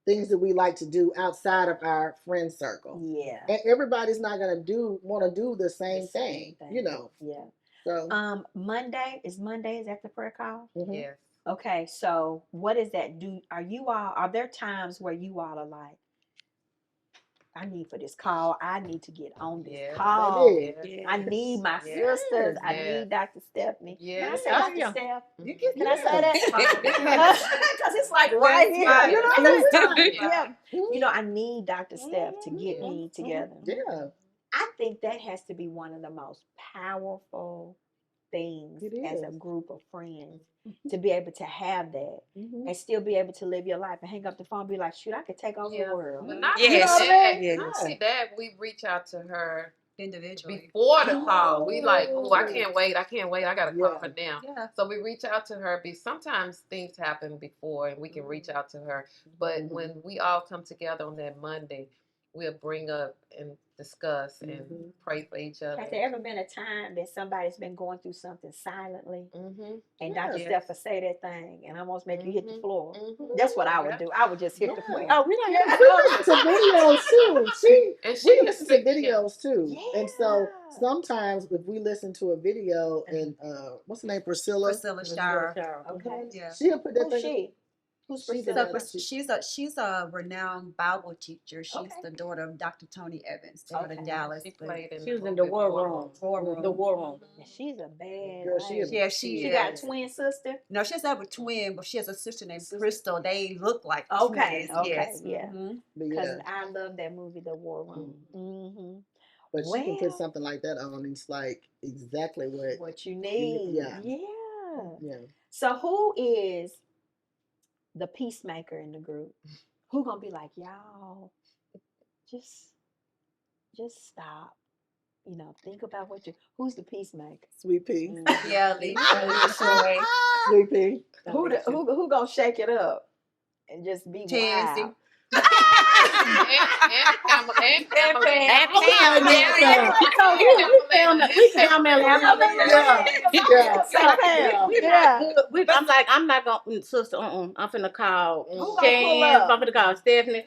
C: things that we like to do outside of our friend circle.
A: Yeah.
C: And everybody's not gonna want to do the same thing.
A: Yeah.
C: So
A: Monday is that the prayer call?
B: Yes.
A: Okay, so what is that? Are there times where you all are like, I need for this call. I need to get on this
B: Yeah.
A: call.
C: They did.
B: Yeah.
A: I need my
B: Yes.
A: sisters. I
B: Yes.
A: need Dr. Stephanie.
B: Yeah.
A: Can I say
D: Oh,
A: Dr.
D: yeah.
A: Steph?
C: You can,
A: Can I say that?
C: Yes.
A: Because it's like right here.
E: right.
A: You know what I'm saying?
B: Right.
A: Yeah. You know, I need Dr. Steph to get
C: Mhm.
A: me together.
C: Yeah.
A: I think that has to be one of the most powerful things
C: It
A: as a
C: is.
A: group of friends to be able to have that
C: Mhm.
A: and still be able to live your life and hang up the phone and be like, shoot, I could take over the
B: Yeah.
A: world.
B: But not
G: Yes.
B: only that,
D: Yes.
B: not only that, we reach out to her
E: Individually.
B: before the call. We like, oh, I
C: Oh.
B: can't wait. I got to call
C: Yeah.
B: her now.
E: Yeah.
B: So we reach out to her. Sometimes things happen before and we can reach out to her. But
C: Mhm.
B: when we all come together on that Monday, we'll bring up and discuss and
C: Mhm.
B: pray for each other.
A: Has there ever been a time that somebody's been going through something silently
B: Mm-hmm.
A: and
C: Yeah.
A: Dr.
B: Yes.
A: Steph would say that thing and almost make you hit the
B: Mhm.
A: floor?
B: Mhm.
A: That's what I would
B: Yeah.
A: do. I would just hit the
C: Yeah.
A: floor.
D: Oh, we don't have
C: We listen to videos too.
B: And
C: We
B: she
C: listen to videos too. And so
A: Yeah.
C: sometimes if we listen to a video and what's her name? Priscilla.
E: Priscilla Shire.
A: Okay.
E: Yeah.
C: She'll put that
A: Who's
C: thing.
A: she? Who's
C: She's
A: Priscilla?
E: She's a renowned Bible teacher. She's
A: Okay.
E: the daughter of Dr. Tony Evans. They live in
A: Okay.
E: Dallas.
B: She
E: but
B: played in
D: She was in
B: movie
D: the war room.
E: War Room.
D: The war room.
A: And she's a bad
C: Girl, she
A: lady.
E: Yeah, she
A: She
E: is.
A: got a twin sister.
E: No, she doesn't have a twin, but she has a sister named
A: Sister.
E: Crystal. They look like
A: Okay,
E: twins.
A: okay,
E: Yes.
A: yeah.
E: Mhm.
C: But
A: Because
C: yeah,
A: I love that movie, The War Room. Mm-hmm.
C: but she can put
A: Well,
C: something like that on. It's like exactly
A: what you need.
C: Yeah.
A: Yeah. So who is the peacemaker in the group? Who gonna be like, y'all, just stop. You know, think about who's the peacemaker?
C: Sweet pea.
E: Yeah, Alicia.
C: Sweet pea.
A: Who gonna shake it up and just be
E: Tansy.
A: wild?
B: And Pamela.
G: And Pam,
D: We found Atlanta. I'm not gonna, sister. I'm finna call
A: Who gonna pull
D: Shan.
A: up?
D: I'm finna call Stephanie.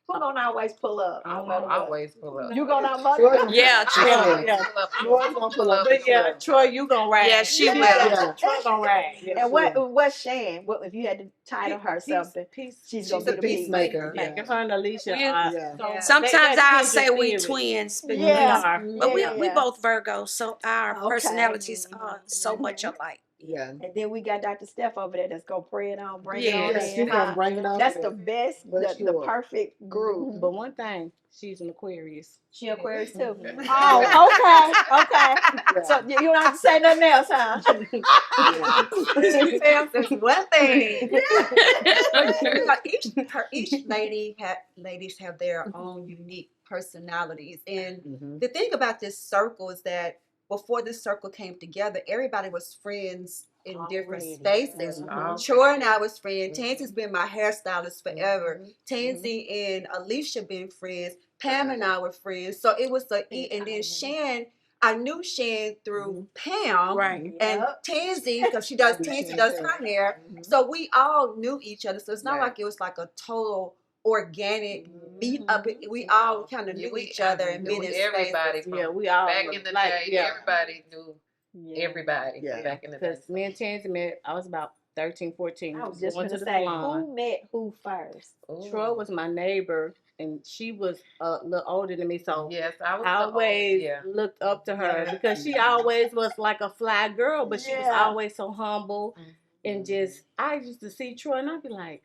A: Who gonna always pull up?
B: I
A: No matter what?
B: always pull up.
A: You gonna
C: Troy-
G: Yeah, Troy.
C: Yeah.
B: I'm gonna pull up.
D: But yeah, Troy, you gonna ride.
G: Yeah, she will.
C: Yeah.
D: Troy gonna ride. Yeah.
A: And what's Shan? What if you had to title her something? She's gonna
C: She's
A: be
C: a
A: the
C: peacemaker.
D: Making her and Alicia.
C: Yeah.
G: Sometimes I'll say we
D: twins.
G: twins, but,
A: Yeah.
G: but we both Virgos, so our
A: Okay.
G: personalities are so much alike.
C: Yeah.
A: And then we got Dr. Steph over there that's gonna pray it on, bring it
G: Yeah.
A: on
C: Yes,
A: in.
C: she's gonna bring it on.
A: That's the best,
C: For
A: the
C: sure.
A: perfect group.
D: But one thing, she's an Aquarius.
A: She Aquarius too.
C: Mhm.
A: Oh, okay.
C: Yeah.
A: So you don't have to say nothing else, huh?
E: She tells us one thing. Each ladies have their own unique personalities, and
C: Mhm.
E: the thing about this circle is that before this circle came together, everybody was friends in different
A: Already.
E: spaces.
B: Mhm.
E: Troy and I was friends.
B: Mhm.
E: Tansy's been my hairstylist forever. Tansy and Alicia been friends. Pam and I were friends. So it was and then Shan, I knew Shan through Pam.
G: Right.
E: And Tansy, because Tansy does her hair. So we all knew each other. So it's not
C: Right.
E: like it was like a total organic meet up. We all kind of knew each other and
B: knew
E: been in
B: everybody.
E: spaces.
D: Yeah, we all
B: Back in the day, everybody knew everybody.
C: Yeah.
B: Back in the day.
D: Because me and Tansy met, I was about 13, 14.
A: I was just
D: Went
A: gonna
D: to the
A: say,
D: salon.
A: who met who first?
B: Ooh.
D: Troy was my neighbor, and she was a little older than me, so
B: Yes, I was
D: I always
B: yeah.
D: looked up to her
E: Yeah.
D: because she always was like a fly girl, but she was
A: Yeah.
D: always so humble and just. I used to see Troy, and I'd be like,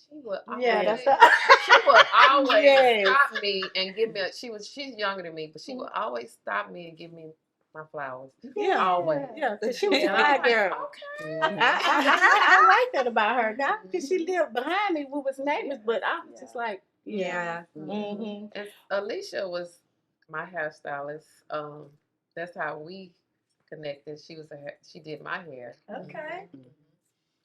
B: She would
A: Yeah,
B: always,
A: that's
B: she would always
D: Yes.
B: stop me and give me she's younger than me, but she would always stop me and give me my flowers.
D: yeah,
B: Always.
D: yeah, because she was a
B: And
D: fly
B: I'm like,
D: girl.
B: okay.
D: I like that about her, not because she lived behind me. We was neighbors, but I was just like,
E: Yeah.
D: Mm-hmm.
B: And Alicia was my hairstylist. That's how we connected. She did my hair.
A: okay.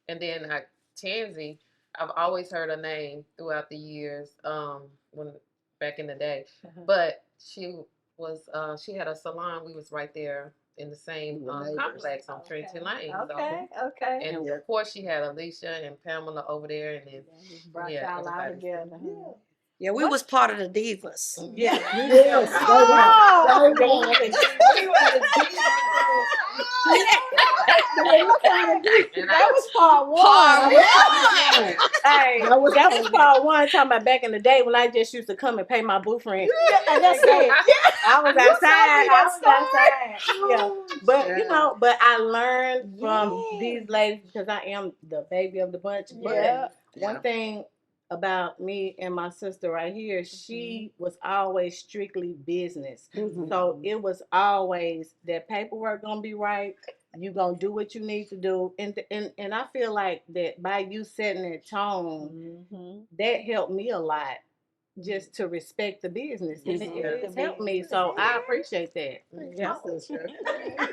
B: And then Tansy, I've always heard her name throughout the years, when back in the day. But she had a salon. We was right there in the same complex on Trinity Lane.
A: Okay.
B: And of course she had Alicia and Pamela over there, and then
A: Brought y'all out
B: everybody.
A: together.
G: Yeah, we was part of the divas.
D: Yeah.
C: Yes.
A: what kind of deep?
B: And
D: That was part one.
G: Part
D: Hey,
C: That was
D: that was part one. Talking about back in the day when I just used to come and pay my booth rent.
A: And that's it.
D: I was
A: You told me
D: outside.
A: that
D: Yeah. But you know, but I learned from
A: Yeah.
D: these ladies because I am the baby of the bunch. But
A: Yeah.
D: one thing about me and my sister right here, she was always strictly business. So it was always that paperwork gonna be right. You gonna do what you need to do, and I feel like that by you setting that tone, that helped me a lot just to respect the business. And it has helped me. So I appreciate that.
C: Yeah, sister.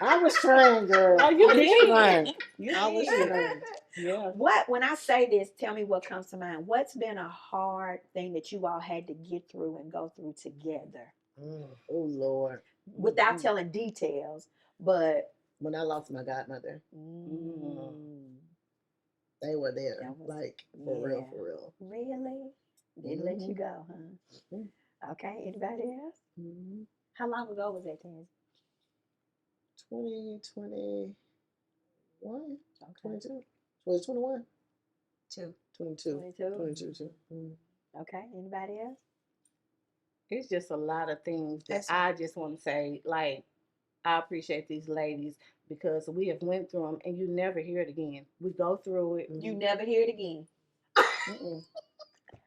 C: I was trying, girl.
D: Oh, you
C: I was
D: did.
C: trying.
D: You
C: I was
D: did.
C: trying.
D: Yeah.
A: What, when I say this, tell me what comes to mind. What's been a hard thing that you all had to get through and go through together
C: Oh Lord.
A: without telling details? But
C: When I lost my godmother, they were there.
A: That was-
C: Like for real,
A: yeah.
C: for real.
A: really, didn't let you go, huh? Okay. Anybody else? How long ago was that, Tansy?
C: 2021?
A: Okay.
C: 22? Was it 21? 22.
A: 22.
C: 22 too.
A: Okay. Anybody else?
D: It's just a lot of things that I just want to say. Like, I appreciate these ladies because we have went through them and you never hear it again. We go through it.
A: You never hear it again.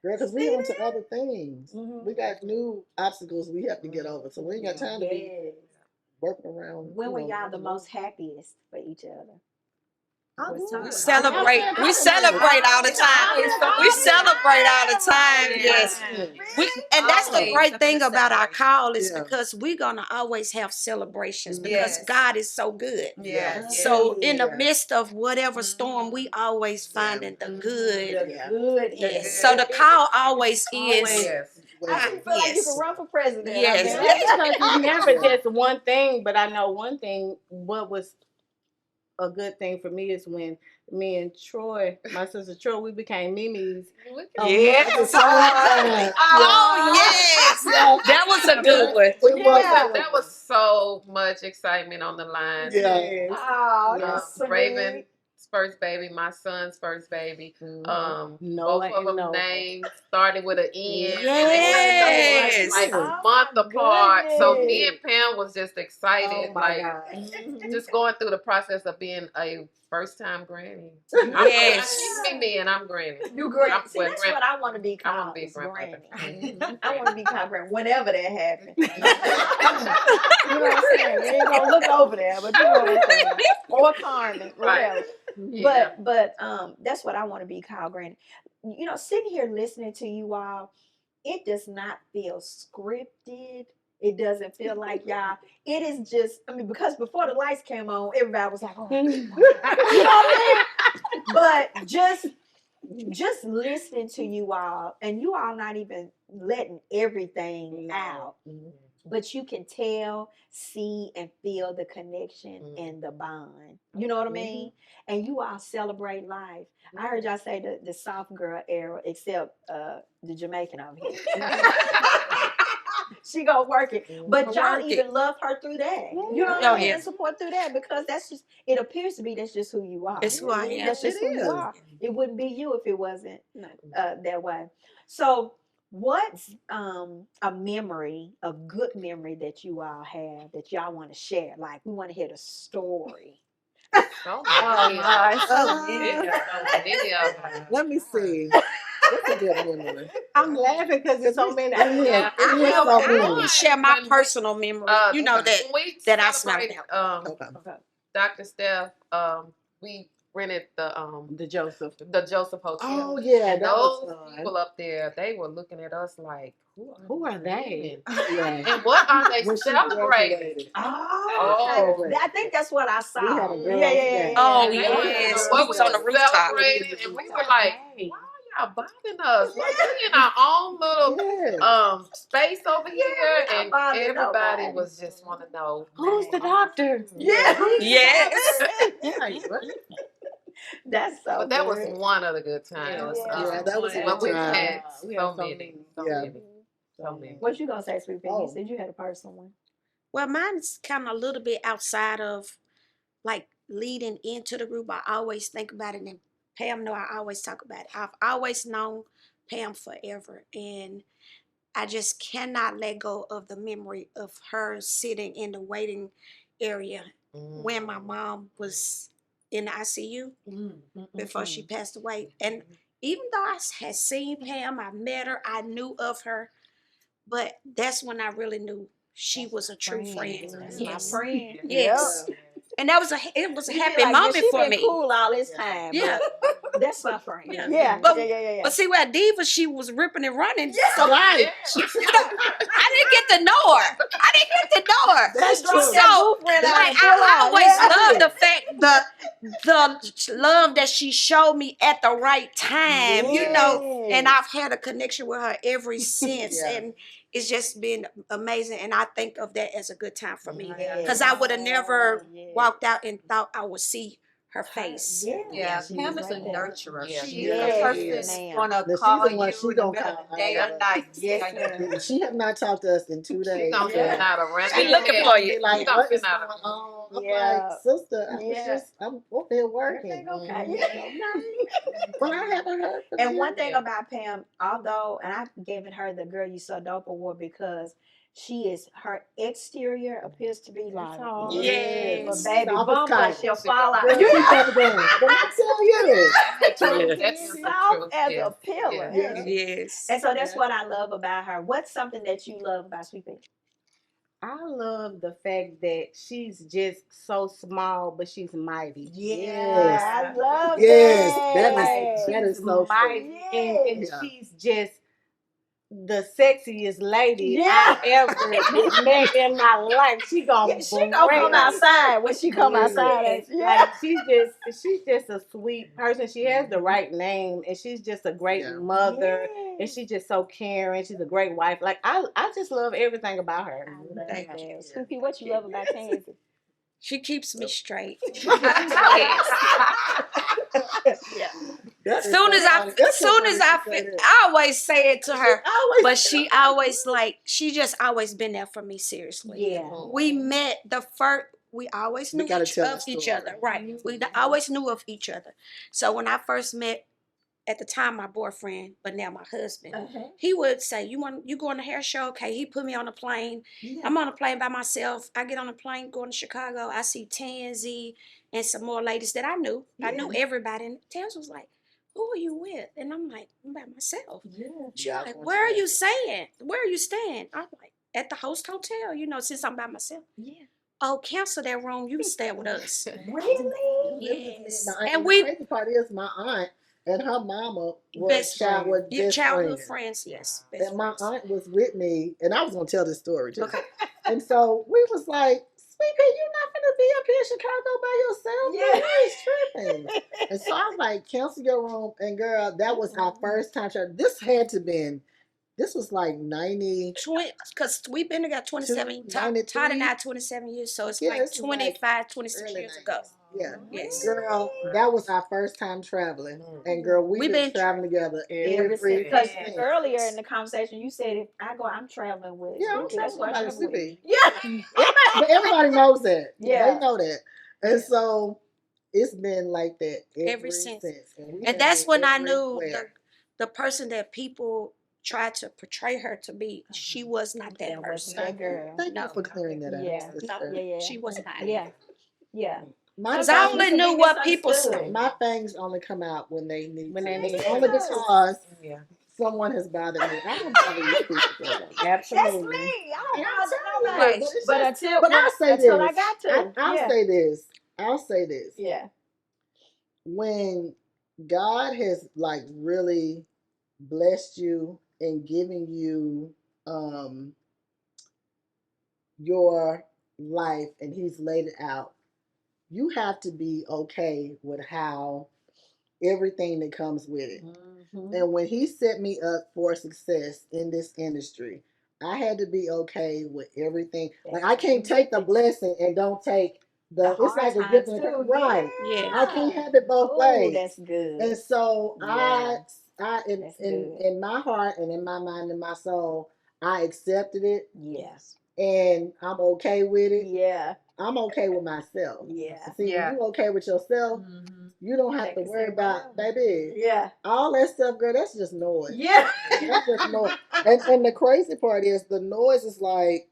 C: Girl, because we on to other things. We got new obstacles we have to get over. So we ain't got time to be working around.
A: When were y'all the most happiest for each other?
G: We celebrate all the time. We celebrate all the time. Yes. And that's the
E: Always.
G: great
E: Nothing
G: thing
E: to
G: about our
E: celebrate.
G: call is
C: Yeah.
G: because we're gonna always have celebrations because
E: Yes.
G: God is so good.
E: Yes.
G: So in the midst of whatever storm, we always finding the good.
A: Good.
G: Yes. So the call always is.
B: Yes.
A: I feel like you can run for president.
G: Yes.
A: I mean,
D: Because it's never just one thing, but I know one thing. What was a good thing for me is when me and Troy, my sister Troy, we became Mimi's.
G: Yes.
C: Yeah.
G: Oh yes. That was a good one.
B: That was so much excitement on the line.
C: Yeah.
A: Oh, that's sweet.
B: Raven's first baby, my son's first baby.
D: Noah
B: Both of
D: and
B: them
D: Noah.
B: names started with an N.
G: Yes.
B: Like
A: Oh,
B: month
A: my
B: apart. So
A: goodness.
B: me and Pam was just excited,
D: Oh my
B: like
D: God.
B: just going through the process of being a first-time granny.
G: Yes.
B: She's me and I'm granny.
A: You great.
B: I'm-
A: See,
B: well,
A: that's
B: grand-
A: what I want to be
B: I wanna
A: called.
B: be a
A: is
B: grandmother.
A: granny. I want to be called granny whenever that happens. You know what I'm saying? We ain't gonna look over there, but you know what I'm saying. Or Carmen, whatever.
B: Yeah.
A: But that's what I want to be called, granny. You know, sitting here listening to you all, it does not feel scripted. It doesn't feel like y'all. It is just, I mean, because before the lights came on, everybody was like, oh, you know what I mean? But just listening to you all, and you all not even letting everything out, but you can tell, see, and feel the connection and the bond. You know what I mean? And you all celebrate life. I heard y'all say the soft girl era, except the Jamaican over here. She gonna work it, but y'all even love her through that. You know what I mean? And support through that because that's just. It appears to be that's just who you are.
G: It's who I am.
A: That's just who you are. It wouldn't be you if it wasn't that way. So, what's a memory, a good memory that you all have that y'all want to share? Like we want to hear the story.
B: So
C: Let me see. What's a good memory?
D: I'm laughing because it's so many.
C: Yeah,
G: I will share my personal memory. You know that I smell out.
B: Dr. Steph, we rented
D: The Joseph
B: Hotel.
C: Oh yeah,
B: and
C: that
B: those
C: was fun.
B: people up there, they were looking at us like,
D: Who are they?
C: Yeah.
B: And what are they
C: When she
B: celebrating?
C: graduated.
A: Oh, okay. I think that's what I saw.
C: We had a girl
A: Yeah.
G: Oh,
B: And they were-
G: yes.
B: what
G: We
B: we
G: was on
B: were
G: the rooftop.
B: celebrating, and we were like, why are y'all bothering us? Like, we in our own little space over here, and everybody was just want to know
D: Who's the doctor?
G: Yes.
A: That's so
B: But that was
A: good.
B: one of the good times.
C: Yeah, that was a
B: But
C: good
B: we've
C: time.
B: had so many.
A: What you gonna say, Sweet Pea?
C: Oh.
A: You said you had a personal one.
G: Well, mine's kind of a little bit outside of like leading into the group, I always think about it, and Pam know I always talk about it. I've always known Pam forever, and I just cannot let go of the memory of her sitting in the waiting area when my mom was in the ICU before she passed away. And even though I had seen Pam, I met her, I knew of her, but that's when I really knew she was a true friend.
A: That's
G: Yes.
A: my friend.
G: Yes. And that was it was a
A: You
G: happy
A: be like,
G: moment
A: she
G: for
A: been
G: me.
A: cool all this time.
G: Yeah.
A: But that's my friend.
G: Yeah.
A: Yeah.
G: But,
A: Yeah.
G: but see, where Diva, she was ripping and running.
A: Yeah.
G: So
C: Right.
G: I didn't get to know her. I didn't get to know her.
C: That's
A: Drop
C: true.
A: that
G: So,
A: blueprint out
G: like,
A: and pull
G: I
A: out.
G: always
A: Yeah.
G: loved the fact the love that she showed me at the right time, you know, and I've had a connection with her ever since,
C: Yeah.
G: and it's just been amazing, and I think of that as a good time for me,
A: Yes.
G: because I would have never
A: Yes.
G: walked out and thought I would see her face.
E: Yeah,
A: she
E: Pam
A: was
E: is a
A: right there.
E: nurturer.
B: Yeah,
E: She's
B: she
E: the
A: is.
E: person
A: Yes,
E: that's
A: ma'am.
E: gonna
C: Now, she's
E: call
C: the
E: you
C: one
E: in
C: she
E: the
C: gonna
E: middle
C: call
E: of the day
C: all
E: or
C: of
E: night.
A: Yes,
C: us. She have not talked to us in 2 days.
B: She gonna
A: Yeah.
B: send out a random.
G: She looking for you.
C: Be like,
B: She gonna
C: what is
B: send
C: going
B: out
C: on? I'm
A: Yeah.
C: like, sister, I was
A: Yeah.
C: just, I'm over here working.
A: Everything okay?
C: Okay. But I haven't heard from
A: And
C: you.
A: one thing about Pam, although, and I've given her the Girl You So Dope award because her exterior appears to be like,
D: all.
G: Yes.
A: but
C: She's
A: baby
C: off his
A: bumper,
C: kite.
A: she'll fall out.
C: Girl, keep that going. But I tell you.
B: That's
A: She's
B: the
A: soft
B: truth.
A: as
B: Yes.
A: a pillar.
B: Yes.
A: Ain't she?
G: Yes.
A: And so that's what I love about her. What's something that you love about Sweet Pea?
D: I love the fact that she's just so small, but she's mighty.
C: Yes.
A: I love
C: Yes,
A: that.
C: that is
D: She's
C: so true.
D: mighty, and
A: Yes.
D: she's just the sexiest lady
A: Yeah.
D: I ever met in my life. She gonna
A: Yeah, she gonna
D: bring
A: come
D: it.
A: outside when she come
D: Yes.
A: outside.
D: Like she's just a sweet person. She has the right name, and she's just a great mother, and she's just so caring. She's a great wife. Like I just love everything about her.
A: I love
G: Thank
A: that. Sweet Pea, what you love about Tansy?
G: She keeps me straight.
C: That is
G: Soon
C: so
G: as I,
C: funny. That's so
G: soon
C: funny
G: as I,
C: she say that.
G: I always say it to her,
C: Always
G: but she always she just always been there for me. Seriously,
A: Yeah.
G: we met the first. We always
C: We
G: knew
C: gotta
G: each,
C: tell
G: of
C: that
G: each
C: story.
G: other, right? We always knew of each other. So when I first met, at the time my boyfriend, but now my husband, he would say, "You go on the hair show?" Okay, he put me on a plane. I'm on a plane by myself. I get on a plane going to Chicago. I see Tansy and some more ladies that I knew. I knew everybody, and Tansy was like, "Who are you with?" And I'm like, "I'm by myself." She's like, "Where are you staying? Where are you staying?" I'm like, "At the host hotel, since I'm by myself."
A: Yeah.
G: Oh, cancel that room. You can stay with us.
A: Really?
G: Yes.
C: And
G: And
C: the
G: we
C: crazy part is my aunt and her mama was
G: best
C: childhood
G: friends.
C: best
G: Childhood
C: friends.
G: friends, yes. Best
C: And my
G: friends.
C: aunt was with me, and I was gonna tell this story too.
G: Okay.
C: And so we was like, "Sweet Pea, you not gonna be up here in Chicago by yourself?
A: Yeah.
C: You is tripping." And so I was like, "Cancel your room." And girl, that was our first time. This was like 90.
G: Because we've been together 27, Todd and I 27 years, so it's like
C: This was
G: 25, 26
C: early
G: years
C: 90s.
G: ago.
C: Yeah.
G: Yes.
C: Girl, that was our first time traveling. And girl, we've been traveling together
A: Ever since,
C: every
A: because
C: since.
A: earlier in the conversation you said, if I go, I'm traveling with.
C: Yeah, I'm
A: Sweet Pea. That's
C: traveling
A: why I
C: by
A: travel with.
C: Sweet Pea.
A: Yeah.
C: But everybody knows that.
A: Yeah.
C: They know that. And so it's been like that
G: Ever since.
C: And, we
G: And
C: have
G: that's
C: been
G: when I knew
C: everywhere.
G: the person that people tried to portray her to be, she was not that
A: That
G: person.
A: wasn't that girl.
C: Thank you
G: No.
C: for clearing that
A: Yeah.
C: up. sister.
A: Yeah.
G: She was not.
A: Yeah.
G: Because I only knew what people said.
C: My fangs only come out when they need
D: When they
C: to.
D: need
C: It's
D: to.
C: only because
B: Yeah.
C: someone has bothered me. I don't bother you people.
A: That's
D: Absolutely.
A: me. I
C: And
A: don't
C: I'm
A: bother
C: telling you,
A: nobody.
C: it's
A: But
C: just-
A: until
C: but I'll say
A: until
C: this.
A: I got to.
C: I'll say this.
A: Yeah.
C: When God has like really blessed you and given you your life and he's laid it out, you have to be okay with how everything that comes with it. And when he set me up for success in this industry, I had to be okay with everything. Like I can't take the blessing and don't take it's like a gift and a right.
G: Yeah.
C: I can't have it both ways.
A: That's good.
C: And so
A: Yes.
C: in my heart and in my mind and my soul, I accepted it
A: Yes.
C: and I'm okay with it.
A: Yeah.
C: I'm okay with myself.
A: Yeah.
C: See,
B: Yeah.
C: when you okay with yourself, you don't have
A: Take
C: to
A: a
C: worry
A: step
C: about,
A: around.
C: baby,
A: Yeah.
C: all that stuff, girl. That's just noise.
A: Yeah.
C: That's just noise. And the crazy part is the noise is like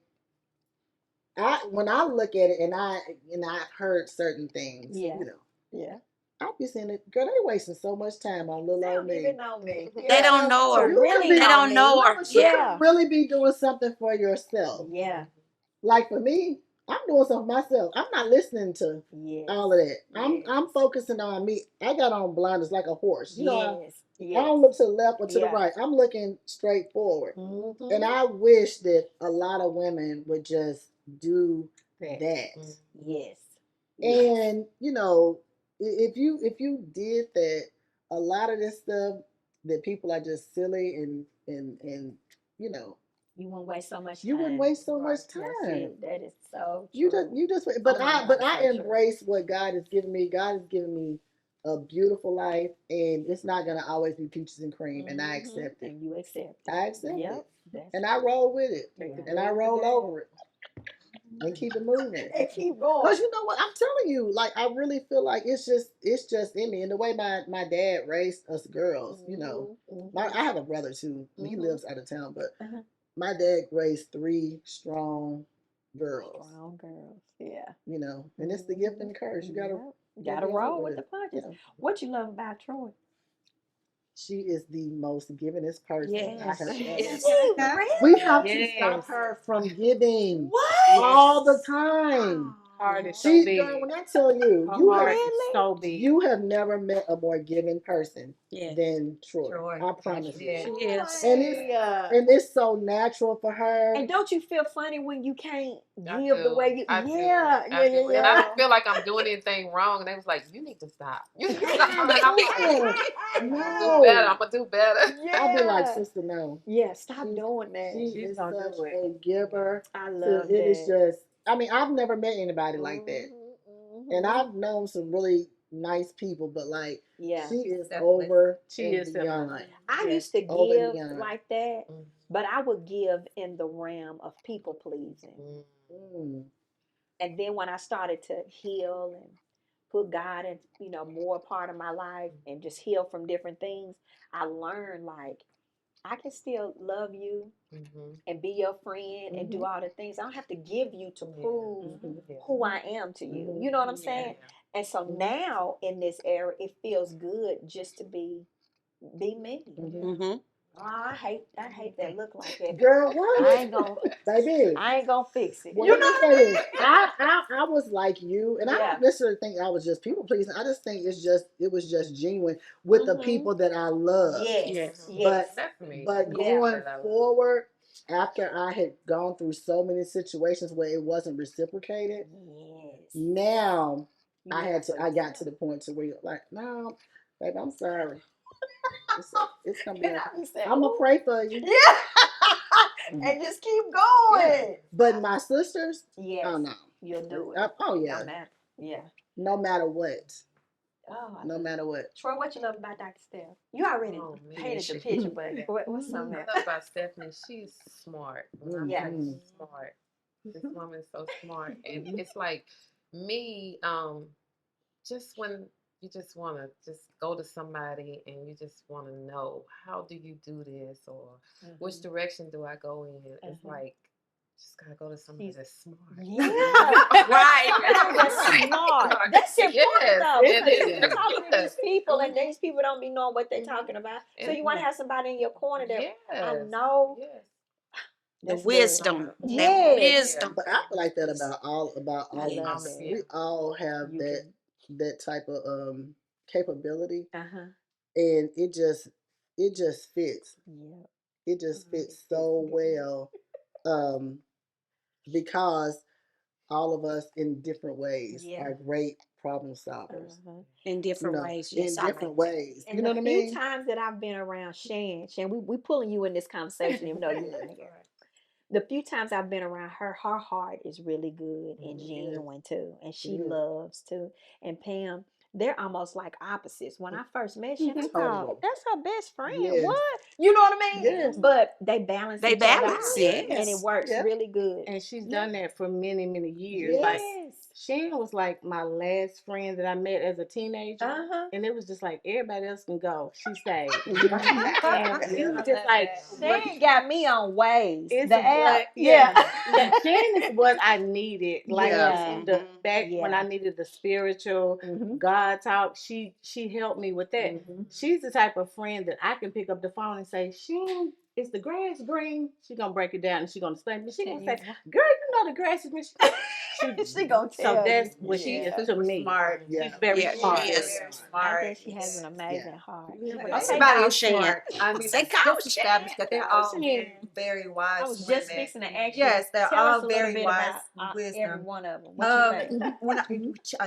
C: when I look at it and I've heard certain things,
A: Yeah.
C: you know.
A: Yeah.
C: I be saying it, girl, they wasting so much time on little
A: They
C: old
A: don't
C: me.
A: even know me.
G: They don't know
A: To
G: her.
C: You could
A: really
C: be,
G: They
A: know
G: don't
A: me.
G: know her.
C: but you
A: Yeah.
C: could really be doing something for yourself.
A: Yeah.
C: Like for me, I'm doing something for myself. I'm not listening to
A: Yes.
C: all of that.
A: Yes.
C: I'm focusing on me. I got on blinders like a horse. You know,
A: Yes.
C: I
A: Yes.
C: don't look to the left or to the
A: Yeah.
C: right. I'm looking straight forward.
A: Mhm.
C: And I wish that a lot of women would just do that.
A: Yes.
C: And you know, if you did that, a lot of this stuff that people are just silly and you know,
A: You won't waste so much time.
C: you wouldn't waste so much
A: That's
C: time.
A: it. That is so
C: You
A: true.
C: just
A: Oh
C: but
A: my
C: I but
A: God,
C: I
A: so true.
C: embrace what God has given me. God has given me a beautiful life, and it's not gonna always be peaches and cream, and I accept it.
A: And you accept it.
C: I accept
A: Yep.
C: it,
A: That's
C: and I roll with it,
A: Yeah.
C: and I roll over it, and keep it moving.
A: And keep going.
C: Cause you know what I'm telling you, like I really feel like it's just in me, and the way my dad raised us girls, you know, I have a brother too. He lives out of town, but my dad raised 3 strong girls.
A: Strong girls. Yeah.
C: You know, and it's the gift and the curse. You gotta
A: Gotta roll with the
C: it.
A: punches.
C: Yeah.
A: What you love about Troy?
C: She is the most givingest person
G: Yes.
C: I have
G: Yes.
C: ever. We have to stop her from giving
A: What?
C: all the time.
D: Heart is so
C: She,
D: big.
C: girl, when I tell you,
D: Her
C: you
D: heart
C: have
D: is so big.
C: you have never met a more giving person
G: Yes.
C: than Troy.
E: Troy.
C: I promise
E: She
C: you.
E: is.
G: She is.
C: And it's so natural for her.
A: And don't you feel funny when you can't
B: I
A: give the
B: do.
A: way you?
B: I do.
A: Yeah,
B: I
A: yeah,
B: do.
A: yeah,
B: And I
A: yeah.
B: don't feel like I'm doing anything wrong. And they was like, you need to stop. You need to stop. And I'm like,
C: No,
B: do better. I'm going to do better.
C: I'll be like, sister, no.
A: Yeah, stop doing that.
C: She
D: She's
C: is
D: gonna
C: such
D: do it.
C: a giver.
A: I
C: So
A: love
C: it is
A: that.
C: just, I mean, I've never met anybody like that. And I've known some really nice people, but like,
A: Yeah.
C: she is
E: Definitely.
C: over
D: She
C: and
D: is
C: beyond.
A: I
D: Yeah.
A: used to
C: Over and
A: give
C: beyond.
A: like that, but I would give in the realm of people pleasing.
C: Mm.
A: And then when I started to heal and put God in, more part of my life and just heal from different things, I learned like I can still love you and be your friend and do all the things. I don't have to give you to prove who I am to you. You know what I'm saying? And so now in this era, it feels good just to be me.
G: Mm-hmm.
A: Oh, I hate that look like that.
C: Girl, what?
A: I ain't gonna fix it.
C: Well, let me say this. I was like you, and I
A: Yeah.
C: don't necessarily think I was just people pleasing. I just think it was just genuine with the people that I love.
A: Yes.
C: But
B: That's me.
C: but
A: Yeah.
C: going forward, after I had gone through so many situations where it wasn't reciprocated,
A: Yes.
C: now
A: You
C: I
A: live for
C: got to
A: yourself.
C: the point to where you're like, no, baby, I'm sorry. It's gonna be.
A: And I be saying,
C: I'm gonna
A: "Ooh."
C: pray for you.
A: Yeah. And just keep going.
C: But my sisters,
A: Yes.
C: oh no,
A: You'll do it.
C: oh yeah,
A: No matter. Yeah.
C: no matter what,
A: Oh,
C: no matter what.
A: Troy, what you love about Dr. Steph? You already
B: Oh, man,
A: painted the
B: she-
A: picture, but what's something
B: I
A: else?
B: love about Stephanie. She's smart. When I
C: Mhm.
B: say smart. This woman's so smart. And it's like me, just when you just want to just go to somebody and you just want to know, how do you do this? Or which direction do I go in? It's like, just got to go to somebody that's smart.
A: Yeah.
G: Right.
A: That's smart. That's important though.
B: It
A: Because
B: is.
A: you're talking to these people and these people don't be knowing what they're talking about. So you want to
B: Mhm.
A: have somebody in your corner that I
B: Yes.
A: know.
B: Yes.
G: The
A: That's
G: wisdom.
A: good.
G: That
A: Yes.
G: wisdom.
C: But I feel like that about all
A: I love
C: of us.
A: that.
C: We all have
A: You
C: that type of capability,
A: Uh-huh.
C: and it just fits.
A: Yeah.
C: It just fits so well, um, because all of us in different ways are great problem solvers.
G: In different ways. Yes,
C: in
G: I like
C: different
G: that.
C: ways.
A: And
C: You know
A: the
C: what I
A: few
C: mean?
A: times that I've been around Shan, we pulling you in this conversation, even though you're not here. The few times I've been around her, her heart is really good and genuine too, and she loves too. And Pam, they're almost like opposites. When I first met Shan, I thought that's her best friend.
C: Yes.
A: What? You know what I mean?
C: Yes.
A: But they balance
G: They
A: each other
G: balance,
A: out,
G: yes.
A: and it works
C: Yeah.
A: really good.
D: And she's done that for many, many years.
A: Yes.
D: Like Shan was like my last friend that I met as a teenager. And it was just like everybody else can go. She stayed. And it was just like
A: Shan got me on Waze.
D: it's
A: The app.
D: what yeah. Shan is what I needed. Like
A: Yeah.
D: the back when
A: Yeah.
D: I needed the spiritual
A: Mhm.
D: God talk, she helped me with that.
A: Mhm.
D: She's the type of friend that I can pick up the phone and say, Shan, is the grass green? She's gonna break it down and she's gonna explain. But she's gonna say, girl, you know the grass is green.
A: She gonna tell
D: So that's
A: you.
D: what she
A: Yeah.
D: is to me.
E: Smart.
D: She's very
G: Yeah,
D: smart.
G: she is.
E: Very
A: I
E: smart.
A: think she has an amazing heart.
E: Everybody
G: call
E: is
G: Shan.
E: smart. I mean,
G: Say
E: it's
G: call
E: just
G: Shan.
E: established that they're
A: Call
E: all
A: Shan.
E: very wise
A: I was
E: women.
A: just fixing to ask you.
E: Yes, they're
A: Tell us
E: all
A: a little
E: very
A: bit
E: wise
A: about
E: wisdom.
A: every one of them. What you think?
E: When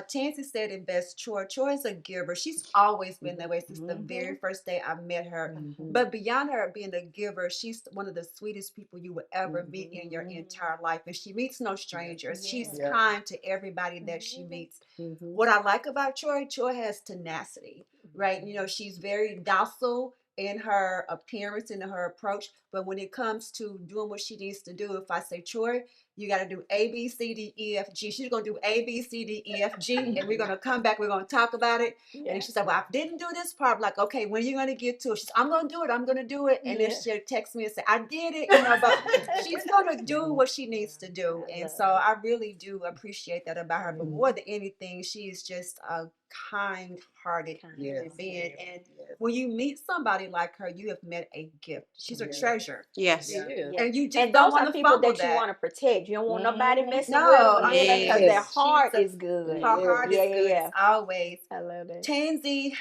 E: Tansy said it best, Troy is a giver. She's always been that way since the very first day I met her. But beyond her being a giver, she's one of the sweetest people you would ever meet in your entire life. And she meets no strangers. She's kind to everybody that she meets. What I like about Troy has tenacity, right? You know, she's very docile in her appearance and in her approach. But when it comes to doing what she needs to do, if I say, Troy, you got to do A, B, C, D, E, F, G. She's going to do A, B, C, D, E, F, G. And we're going to come back. We're going to talk about it. And she said, well, I didn't do this part. I'm like, okay, when are you going to get to it? She said, I'm going to do it. I'm going to do it. And then she'll text me and say, I did it. You know, but she's going to do what she needs to do. And so I really do appreciate that about her. But more than anything, she is just a kind-hearted human being. And when you meet somebody like her, you have met a gift. She's a treasure.
G: Yes.
E: And you just
A: And
E: don't
A: those
E: want
A: are
E: to
A: people
E: fumble
A: that you want to protect. You don't want nobody messing
E: No,
A: with them
E: I mean,
A: because their
E: she's
A: heart
E: a-
A: is good.
E: Her heart is good as always.
A: I love that.
E: Tansy,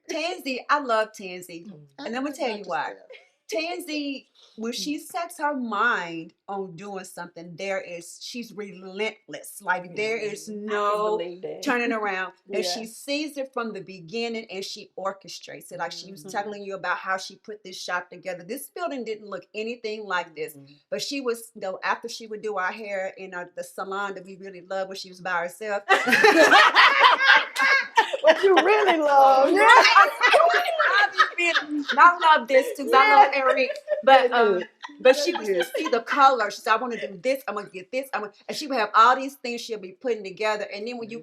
E: Tansy, I love Tansy. And I'm going to tell you why. Tansy, when she sets her mind on doing something, she's relentless. Like there is no turning around. And she sees it from the beginning and she orchestrates it. Like she was telling you about how she put this shop together. This building didn't look anything like this. But she was, though, after she would do our hair in the salon that we really love when she was by herself.
A: What you really love.
E: I love this too. I love Eric. But she would just see the color. She said, I want to do this. I'm going to get this. And she would have all these things she'll be putting together. And then when you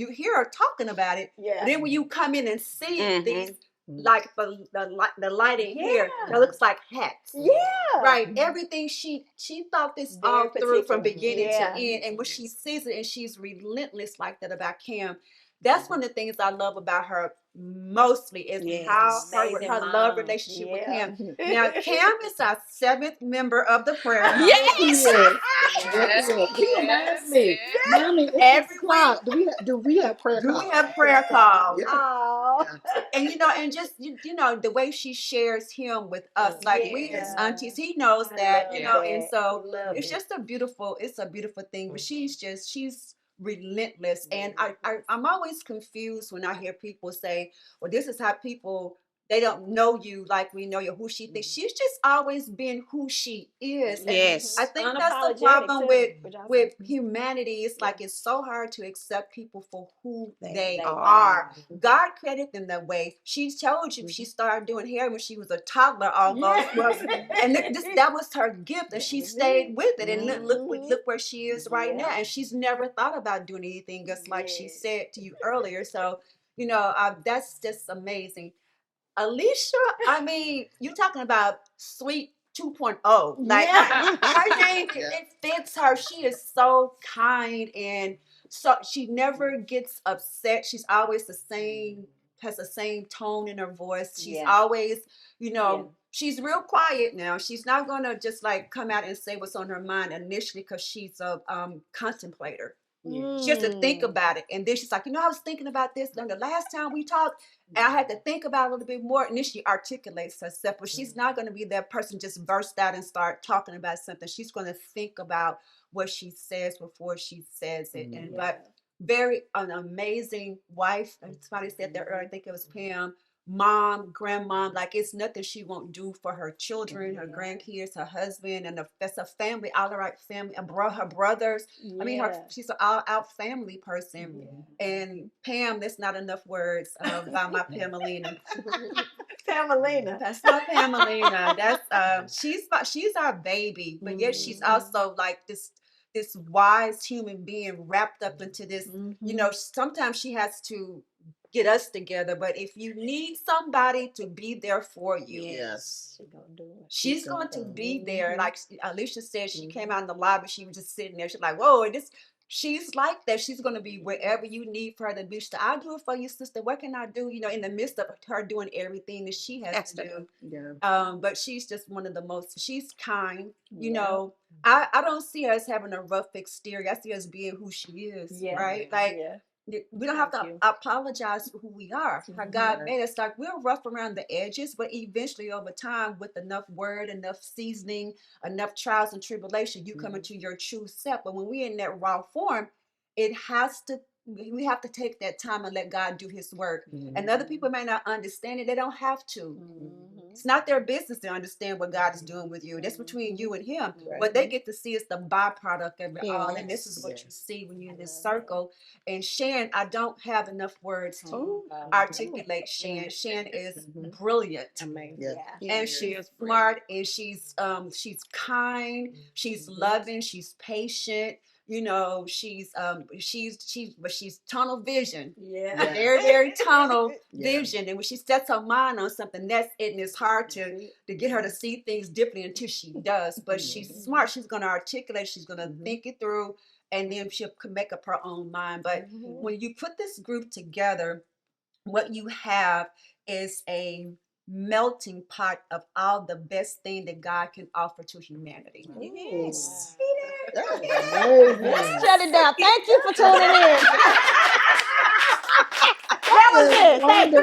E: hear her talking about it.
A: Yeah.
E: Then when you come in and see these, like the lighting here, that looks like hats.
A: Yeah.
E: Right. Everything she thought this all through from beginning to end. And when she sees it and she's relentless like that about Cam, that's one of the things I love about her mostly is how her love relationship with Cam. Now, Cam is our 7th member of the prayer house.
C: Mommy, every clock. Do we have prayer calls?
E: We have prayer calls.
A: Oh.
E: And and just you know the way she shares him with us, like we as aunties, he knows that, and so it's just a beautiful thing. But she's relentless, and I'm always confused when I hear people say, well, this is how people, they don't know you like we know you, who she thinks. She's just always been who she is.
G: Yes.
E: And I think that's the problem with humanity. It's like it's so hard to accept people for who they are. God created them that way. She told you she started doing hair when she was a toddler almost. And that was her gift, and she stayed with it. And look where she is right now. And she's never thought about doing anything else, like she said to you earlier. So, that's just amazing. Alicia, I mean, you're talking about sweet 2.0. Like her name, it fits her. She is so kind, and so she never gets upset. She's always has the same tone in her voice. She's always, she's real quiet now. She's not gonna just like come out and say what's on her mind initially because she's a contemplator. She has to think about it. And then she's like, I was thinking about this the last time we talked, and I had to think about it a little bit more. And then she articulates herself, but she's not going to be that person just burst out and start talking about something. She's going to think about what she says before she says it. But an amazing wife. Somebody said that earlier, I think it was Pam. Mom, grandmom, like it's nothing she won't do for her children, her grandkids, her husband, and that's a family, all right family, her brothers. I mean, she's an all-out family person. And Pam, that's not enough words by my Pamelina.
A: Pamelina.
E: That's not Pamelina. That's she's our baby, but yet she's also like this. this wise human being wrapped up into this.
A: Mhm.
E: You know, sometimes she has to get us together, but if you need somebody to be there for you,
C: Yes.
A: She gonna do it.
E: she's
C: gonna
E: going to
C: come.
E: be there. Like Alicia said, she
A: Mhm.
E: came out in the lobby, she was just sitting there. She's like, whoa, this. She's like that. She's going to be wherever you need for her to be. She's like, I'll do it for you, sister. What can I do? You know, in the midst of her doing everything that she has to do.
C: Yeah.
E: But she's just one of the most, she's kind. You
A: Yeah.
E: know, I don't see her as having a rough exterior. I see her as being who she is,
A: Yeah.
E: right? Like,
A: Yeah.
E: we don't have
A: Thank
E: to
A: you.
E: apologize for who we are. How God
C: Right.
E: made us. Like, we're rough around the edges, but eventually over time, with enough word, enough seasoning, enough trials and tribulation, you come into your true self. But when we're in that raw form, it has to, we have to take that time and let God do his work. And other people may not understand it. They don't have to. It's not their business to understand what God is doing with you. That's between you and him.
C: Right.
E: What they get to see is the byproduct of it all. And this is
A: Yes.
E: what you
C: Yes.
E: see when you're in this circle. And Shan, I don't have enough words to
A: Ooh.
E: articulate Shan. Shan is brilliant.
D: Amazing.
C: Yeah.
E: And she's smart, and she's kind, she's loving, she's patient. You know, she's tunnel vision.
A: Yeah.
E: Very, very tunnel
C: Yeah.
E: vision. And when she sets her mind on something, that's it. And it's hard to get her to see things differently until she does. But she's smart. She's going to articulate. She's going to think it through. And then she'll make up her own mind. But when you put this group together, what you have is a melting pot of all the best thing that God can offer to humanity.
A: Yes.
C: That's amazing.
A: Let's shut it down. Thank you for tuning in. That was good. Thank you.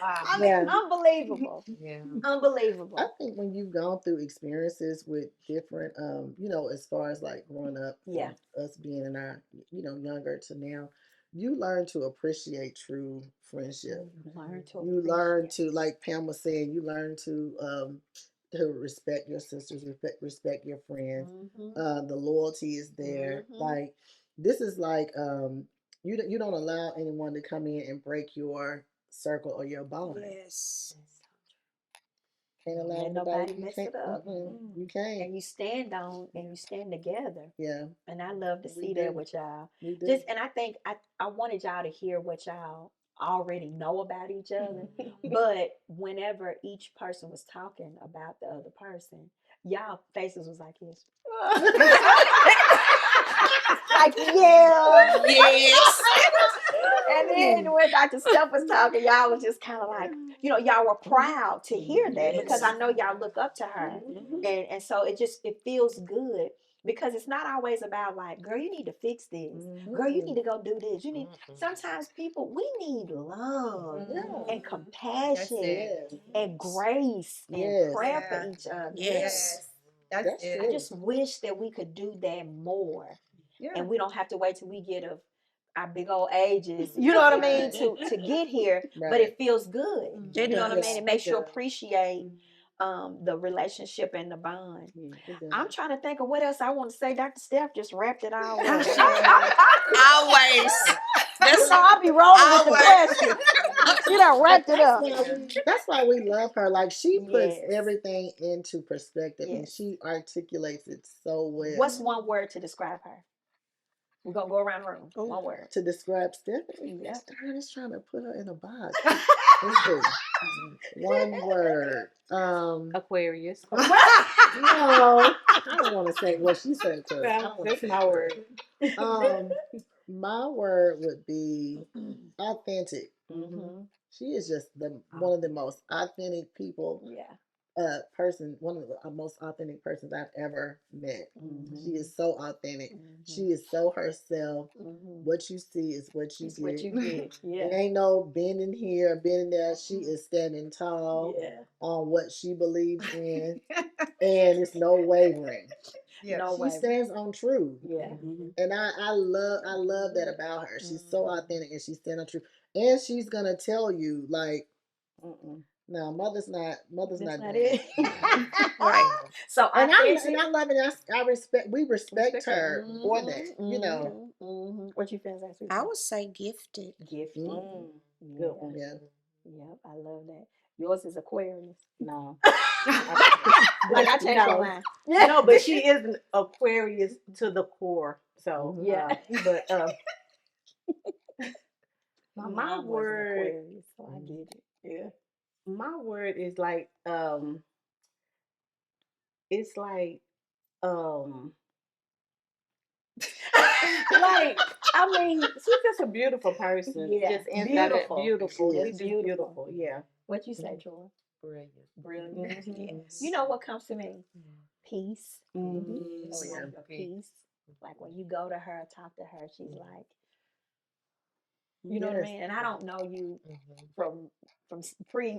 A: I mean,
C: Yeah.
A: unbelievable.
B: Yeah.
C: I
A: Unbelievable.
C: think when you've gone through experiences with different, as far as like growing up,
A: Yeah.
C: from us being in our, younger to now, you learn to appreciate true friendship.
A: Learn to
C: You learn
A: appreciate.
C: to, like Pam was saying, you learn to respect your sisters, respect your friends. The loyalty is there. Like this is like you don't allow anyone to come in and break your circle or your bond.
G: Yes.
C: Can't allow
A: Let
C: nobody.
A: nobody
C: You
A: mess
C: can't.
A: it up.
C: You can't.
A: And you stand on and you stand together.
C: Yeah,
A: And I love to
C: we
A: see
C: do.
A: that with y'all.
C: We do.
A: Just and I think I wanted y'all to hear what y'all already know about each other. But whenever each person was talking about the other person, y'all faces was like this. Like, yeah.
G: Yes.
A: And then when Dr. Steph was talking, y'all was just kind of like, y'all were proud to hear that because I know y'all look up to her. And so it feels good because it's not always about like, girl, you need to fix this. Girl, you need to go do this. Sometimes we need love and compassion and grace and prayer for each other.
G: Yes.
E: That's
C: true.
A: I just wish that we could do that more.
E: Yeah.
A: And we don't have to wait till we get our big old ages, you know what I mean, to get here.
C: Right.
A: But it feels good.
G: It
A: You know what I
G: does.
A: mean? It makes you appreciate the relationship and the bond. I'm trying to think of what else I want to say. Dr. Steph just wrapped it all up.
G: Always. That's
A: I'll be rolling with the questions. She done wrapped it up.
C: That's why we love her. Like she puts
A: Yes.
C: everything into perspective and
A: Yes.
C: she articulates it so well.
A: What's one word to describe her? We're going to go around the room. One word.
C: To describe Stephanie?
A: Yeah.
C: Darn, is trying to put her in a box. One word.
D: Aquarius.
C: No, I don't want to say what she said to us.
D: That's my word.
C: My word would be authentic. She is just one of the most authentic people.
A: Yeah.
C: One of the most authentic persons I've ever met. She is so authentic. She is so herself. What you see is what you
A: It's
C: get.
A: what you get. Yeah.
C: It ain't no bending here, bending there. She is standing tall on what she believes in, and it's no wavering. She stands on truth.
A: Yeah.
C: And I love that about her. She's so authentic and she stands on truth. And she's gonna tell you like, no, mother's not doing
A: it.
G: right.
A: So
C: I love it. We respect her for that.
A: What you feel like?
G: I would say gifted.
A: Gifted.
C: Good one. Yeah.
A: Yep, I love that. Yours is Aquarius.
D: No.
A: Like I changed
D: No.
A: mine.
D: No, but she is an Aquarius to the core. So
A: Yeah.
D: but
A: My
D: my
A: mom was an
D: word,
A: Aquarius, so I get it. Yeah.
D: my word is like it's like I mean, she's just a beautiful person.
A: Yeah.
D: Just inside that
A: Beautiful.
D: beautiful.
C: Yes.
D: She's just beautiful. Yeah.
A: What you say, Troy?
B: Brilliant.
A: Brilliant.
D: Mhm.
A: Yeah. You know what comes to me? Peace.
D: Mhm.
C: Oh, yeah.
A: Like the peace. Like when you go to her, talk to her, she's like, you know what I
C: Yes.
A: mean? And I don't know you
B: Mhm.
A: from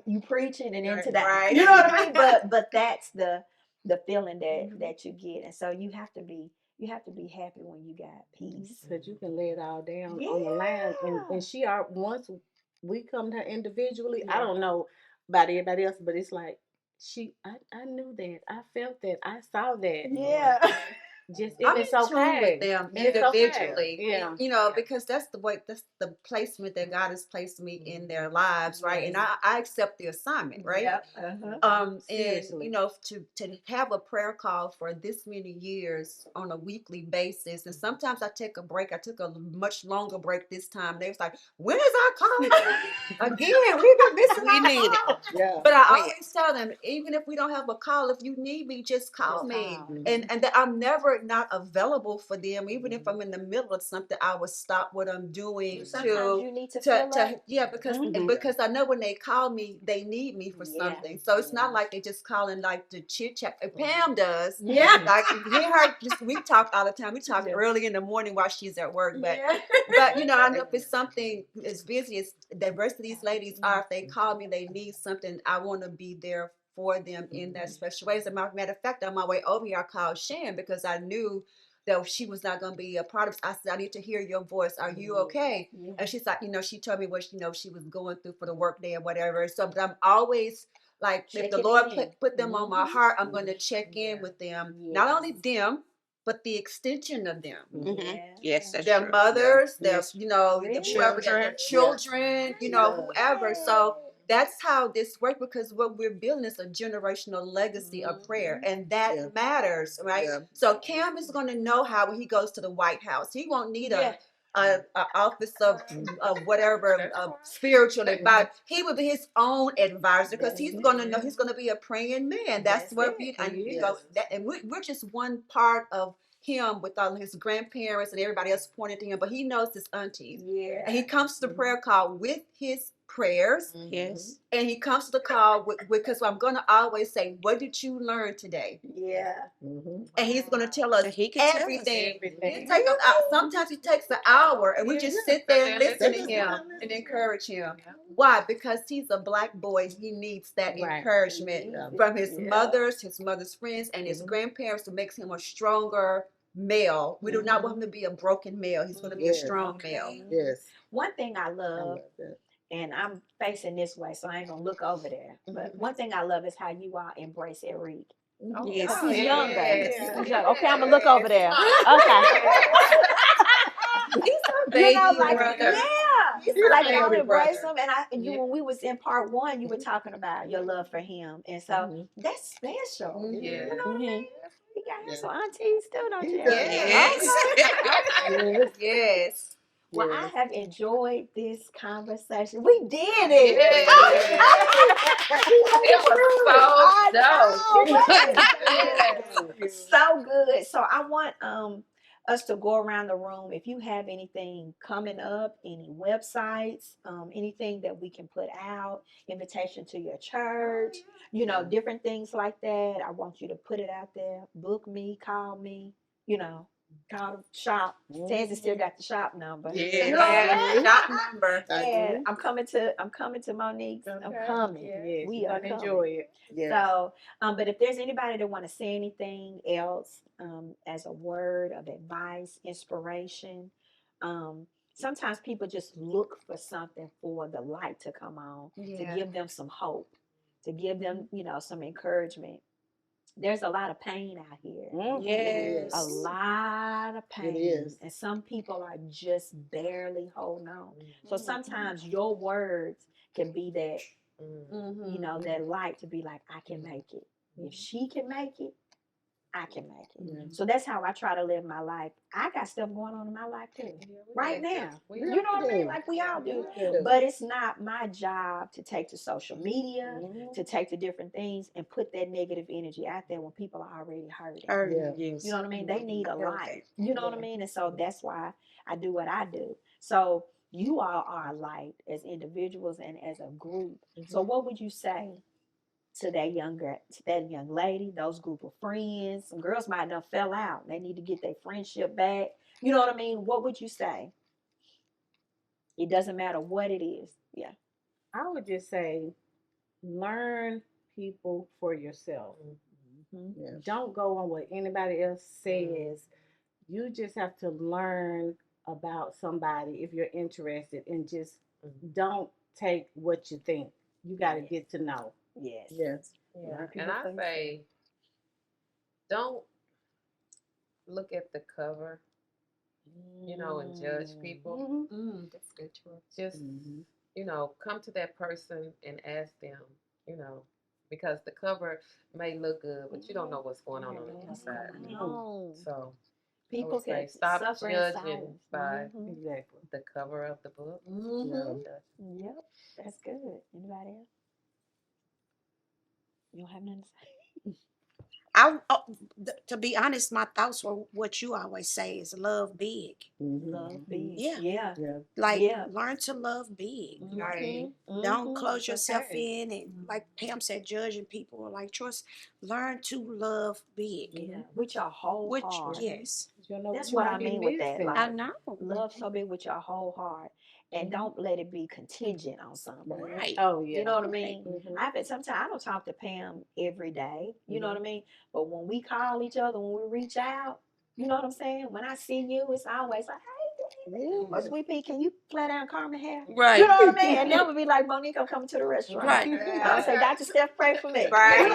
A: you preaching and into
E: Right,
A: that.
E: right.
A: You know what I mean? But that's the feeling that you get. And so you have to be happy when you got peace.
D: Because you can lay it all down on the line.
A: Yeah.
D: And she are once we come to her individually, I
A: Yeah.
D: don't know about everybody else, but it's like I knew that. I felt that. I saw that.
A: Yeah.
D: Just
E: I'm
D: it's
E: in tune with
D: okay.
E: them
D: It's okay.
E: individually,
D: Yeah.
E: you know, because that's the placement that God has placed me in their lives, right? And I accept the assignment, right?
A: Yep. Uh-huh.
E: And
D: Seriously.
E: you know, to have a prayer call for this many years on a weekly basis, and sometimes I take a break. I took a much longer break this time. They was like, "When is our call again? We've been missing
G: We
E: our
G: need it.
E: call."
C: Yeah.
E: But I always tell them, even if we don't have a call, if you need me, just call
A: Just
E: me.
A: call.
E: And that I'm never not available for them. Even if I'm in the middle of something, I would stop what I'm doing
A: Sometimes you need to fill up.
E: yeah, because
D: Mhm.
E: because I know when they call me, they need me for
A: Yeah.
E: something. So it's not like they just calling like to chit chat. Pam does.
A: Yeah.
E: Like me and her, just we talk all the time. We talk
A: Yeah.
E: early in the morning while she's at work. But
A: Yeah.
E: but you know, I know if it's something as busy as the rest of these ladies are, if they call me, they need something, I want to be there for them in that special way. As a matter of fact, on my way over here, I called Shan because I knew that she was not going to be a part of it. I said, I need to hear your voice. Are you okay?
A: Yeah.
E: And she's like, you know, she told me what, you know, she was going through for the work day or whatever. So, but I'm always like, if the
A: Checking
E: Lord
A: in.
E: put them on my
A: Mhm.
E: heart, I'm going to check in with them. Not
A: Yes.
E: only them, but the extension of them.
G: Mhm.
A: Yeah.
G: Yes, that's
E: Their
G: true.
E: mothers, their,
D: Yes.
E: you know,
A: Really?
E: whoever, their children, you know, whoever. So that's how this works, because what we're building is a generational legacy of prayer, and that
C: Yeah.
E: matters, right?
C: Yeah.
E: So Cam is going to know how when he goes to the White House, he won't need
A: Yeah.
E: a office of whatever spiritual advice. He would be his own advisor, because he's going to know, he's going to be a praying man. That's what we, and you know, that, and we're just one part of him, with all his grandparents and everybody else pointed to him, but he knows his aunties.
A: Yeah.
E: And he comes to the prayer call with his prayers,
G: Yes.
E: and he comes to the call with, because I'm going to always say, what did you learn today?
A: Yeah.
C: Mm-hmm.
E: And he's going to tell us
G: And he can tell us
E: everything.
D: everything.
E: It take us sometimes he takes an hour, and we just sit there and listen to him and encourage him. Why? Because he's a black boy. He needs that
D: Right.
E: encouragement
C: Yeah.
E: from his mother's friends, and his grandparents, to make him a stronger male. We do not want him to be a broken male. He's going to be a strong male.
C: Yes.
A: One thing I
C: I
A: love,
C: love that.
A: and I'm facing this way, so I ain't gonna look over there. But one thing I love is how you all embrace Eric.
G: Yes.
A: Because he's younger.
B: yes.
A: He's young. Okay, I'm gonna look over there. Okay.
E: He's our baby
A: You know, like
E: brother.
A: yeah,
E: He's
A: like
E: our
A: y'all
E: baby
A: embrace
E: brother.
A: him. And you, when we was in part one, you were talking about your love for him, and so that's special.
B: Yeah.
A: You know what I mean? You got him some aunties too, don't you?
E: Yes.
A: Okay.
E: Yes.
A: Well, I have enjoyed this conversation. We did it.
B: Yes. It was so dope.
A: So good. So I want us to go around the room. If you have anything coming up, any websites, anything that we can put out, invitation to your church, you know, different things like that. I want you to put it out there. Book me, call me, you know, call the shop. Tansy still got the shop number.
G: Yeah.
A: You know what I'm saying?
E: Not number.
A: And I'm coming to Monique's. I'm coming.
D: Yes,
A: We
D: you're
A: are
D: gonna
A: coming.
D: enjoy it.
C: Yes.
A: So, but if there's anybody that want to say anything else, as a word of advice, inspiration, sometimes people just look for something for the light to come on, to give them some hope, to give them, you know, some encouragement. There's a lot of pain out here.
G: Yes.
A: A lot of pain.
C: It is.
A: And some people are just barely holding on. So sometimes your words can be that You know, that light to be like, I can make it. If she can make it, I can make it. So that's how I try to live my life. I got stuff going on in my life too, right now. You know what I mean? Like we all do. But it's not my job to take to social media, to take to different things and put that negative energy out there when people are already hurting.
G: Yes.
A: You know what I mean? They need a light. You know what I mean? And so that's why I do what I do. So you all are a light as individuals and as a group. So what would you say to that young lady, those group of friends? Some girls might have fell out. They need to get their friendship back. You know what I mean? What would you say? It doesn't matter what it is. Yeah.
D: I would just say, learn people for yourself. Don't go on what anybody else says. You just have to learn about somebody if you're interested, and just don't take what you think. You got to get to know.
A: Yes.
B: Yeah. And I say, don't look at the cover, you know, and judge people.
E: That's good too.
B: Just, you know, come to that person and ask them, you know, because the cover may look good, but you don't know what's going on the inside. So
A: people
B: say,
A: can
B: stop
A: suffer in
B: judging
A: silence.
B: by
D: Exactly.
B: the cover of the book.
A: Yep, that's good. Anybody else? You don't have nothing to say?
G: To be honest, my thoughts were what you always say is love big.
A: Love big.
G: Yeah.
A: Yeah.
G: Like, learn to love big.
E: Right.
G: Don't close yourself in and, like Pam said, judging people. Like, trust, learn to love big.
A: With your whole heart.
G: Yes.
A: That's what I mean with that. Like,
G: I know.
A: love so big with your whole heart. And don't let it be contingent on something.
G: Right.
D: Oh, yeah.
A: You know what I mean? Sometimes I don't talk to Pam every day. You know what I mean? But when we call each other, when we reach out, you know what I'm saying? When I see you, it's always like, hey, or Sweet Pea, can you play down Carmen hair?
G: Right.
A: You know what I mean? And then we'll be like, Monique, I'm coming to the restaurant.
G: Right.
A: I'll say, Dr. Steph, pray for me.
E: Right.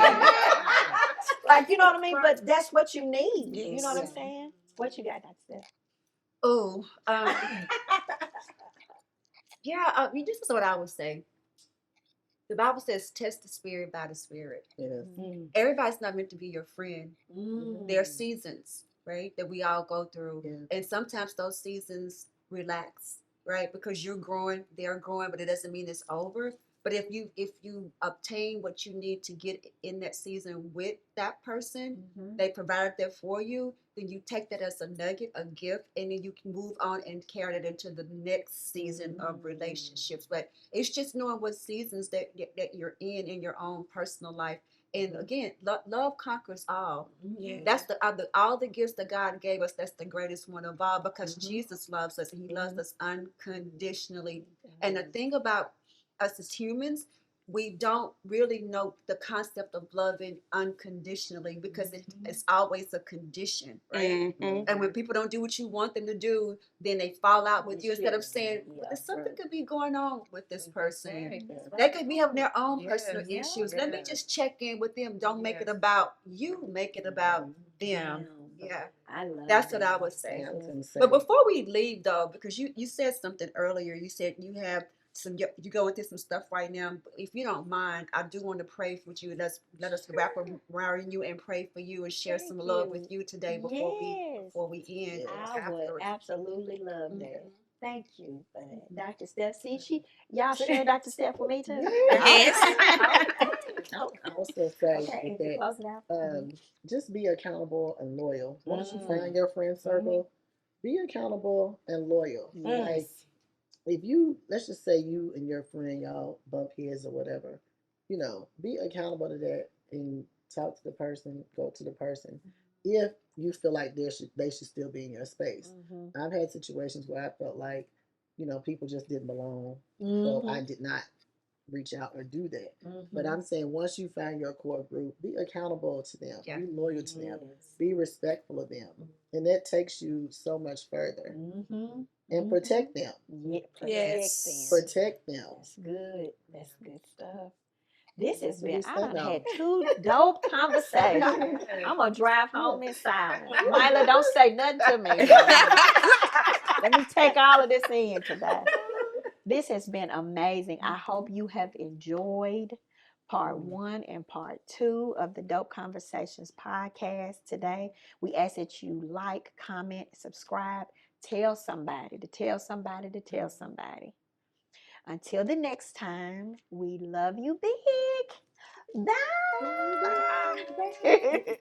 A: Like, you know what I mean? But that's what you need.
G: Yes.
A: You know what I'm saying? What you got, Dr. Steph?
E: Oh, yeah. This is what I would say. The Bible says, "Test the spirit by the spirit." Everybody's not meant to be your friend. There are seasons, right, that we all go through, and sometimes those seasons relax, right, because you're growing, they're growing, but it doesn't mean it's over. But if you obtain what you need to get in that season with that person, they provided that for you, then you take that as a nugget, a gift, and then you can move on and carry it into the next season of relationships. But it's just knowing what seasons that you're in your own personal life. And again, love conquers all. That's all the gifts that God gave us. That's the greatest one of all, because Jesus loves us, and He loves us unconditionally. And the thing about us as humans, we don't really know the concept of loving unconditionally, because it's always a condition, right? And when people don't do what you want them to do, then they fall out with you, instead of saying, well, there's something could be going on with this person. They could be having their own personal issues. Let me just check in with them. Don't make it about you. Make it about them. Yeah,
A: I love
E: that's what I would say. But before we leave, though, because you said something earlier, you said you have you going through some stuff right now. If you don't mind, I do want to pray for you. Let us wrap around you and pray for you and share some love with you today before we end.
A: I would absolutely love that. Thank you for that, Dr. Steph. See, y'all share Dr. Steph with me too.
G: Yes.
C: I also say that just be accountable and loyal. Once you find your friend circle, be accountable and loyal. Like, if let's just say you and your friend, y'all bump heads or whatever, be accountable to that and talk to the person, go to the person. If you feel like they should still be in your space. I've had situations where I felt like, people just didn't belong. So I did not reach out or do that. But I'm saying, once you find your core group, be accountable to them, be loyal to them, be respectful of them. And that takes you so much further. And protect them. Protect them.
A: That's good. That's good stuff. This has been, I done had 2 dope conversations. I'm going to drive home in silence. Mila, don't say nothing to me. Let me take all of this in today. This has been amazing. I hope you have enjoyed part 1 and part 2 of the Dope Conversations podcast today. We ask that you like, comment, subscribe, tell somebody to tell somebody to tell somebody. Until the next time, we love you big. Bye.
E: Bye.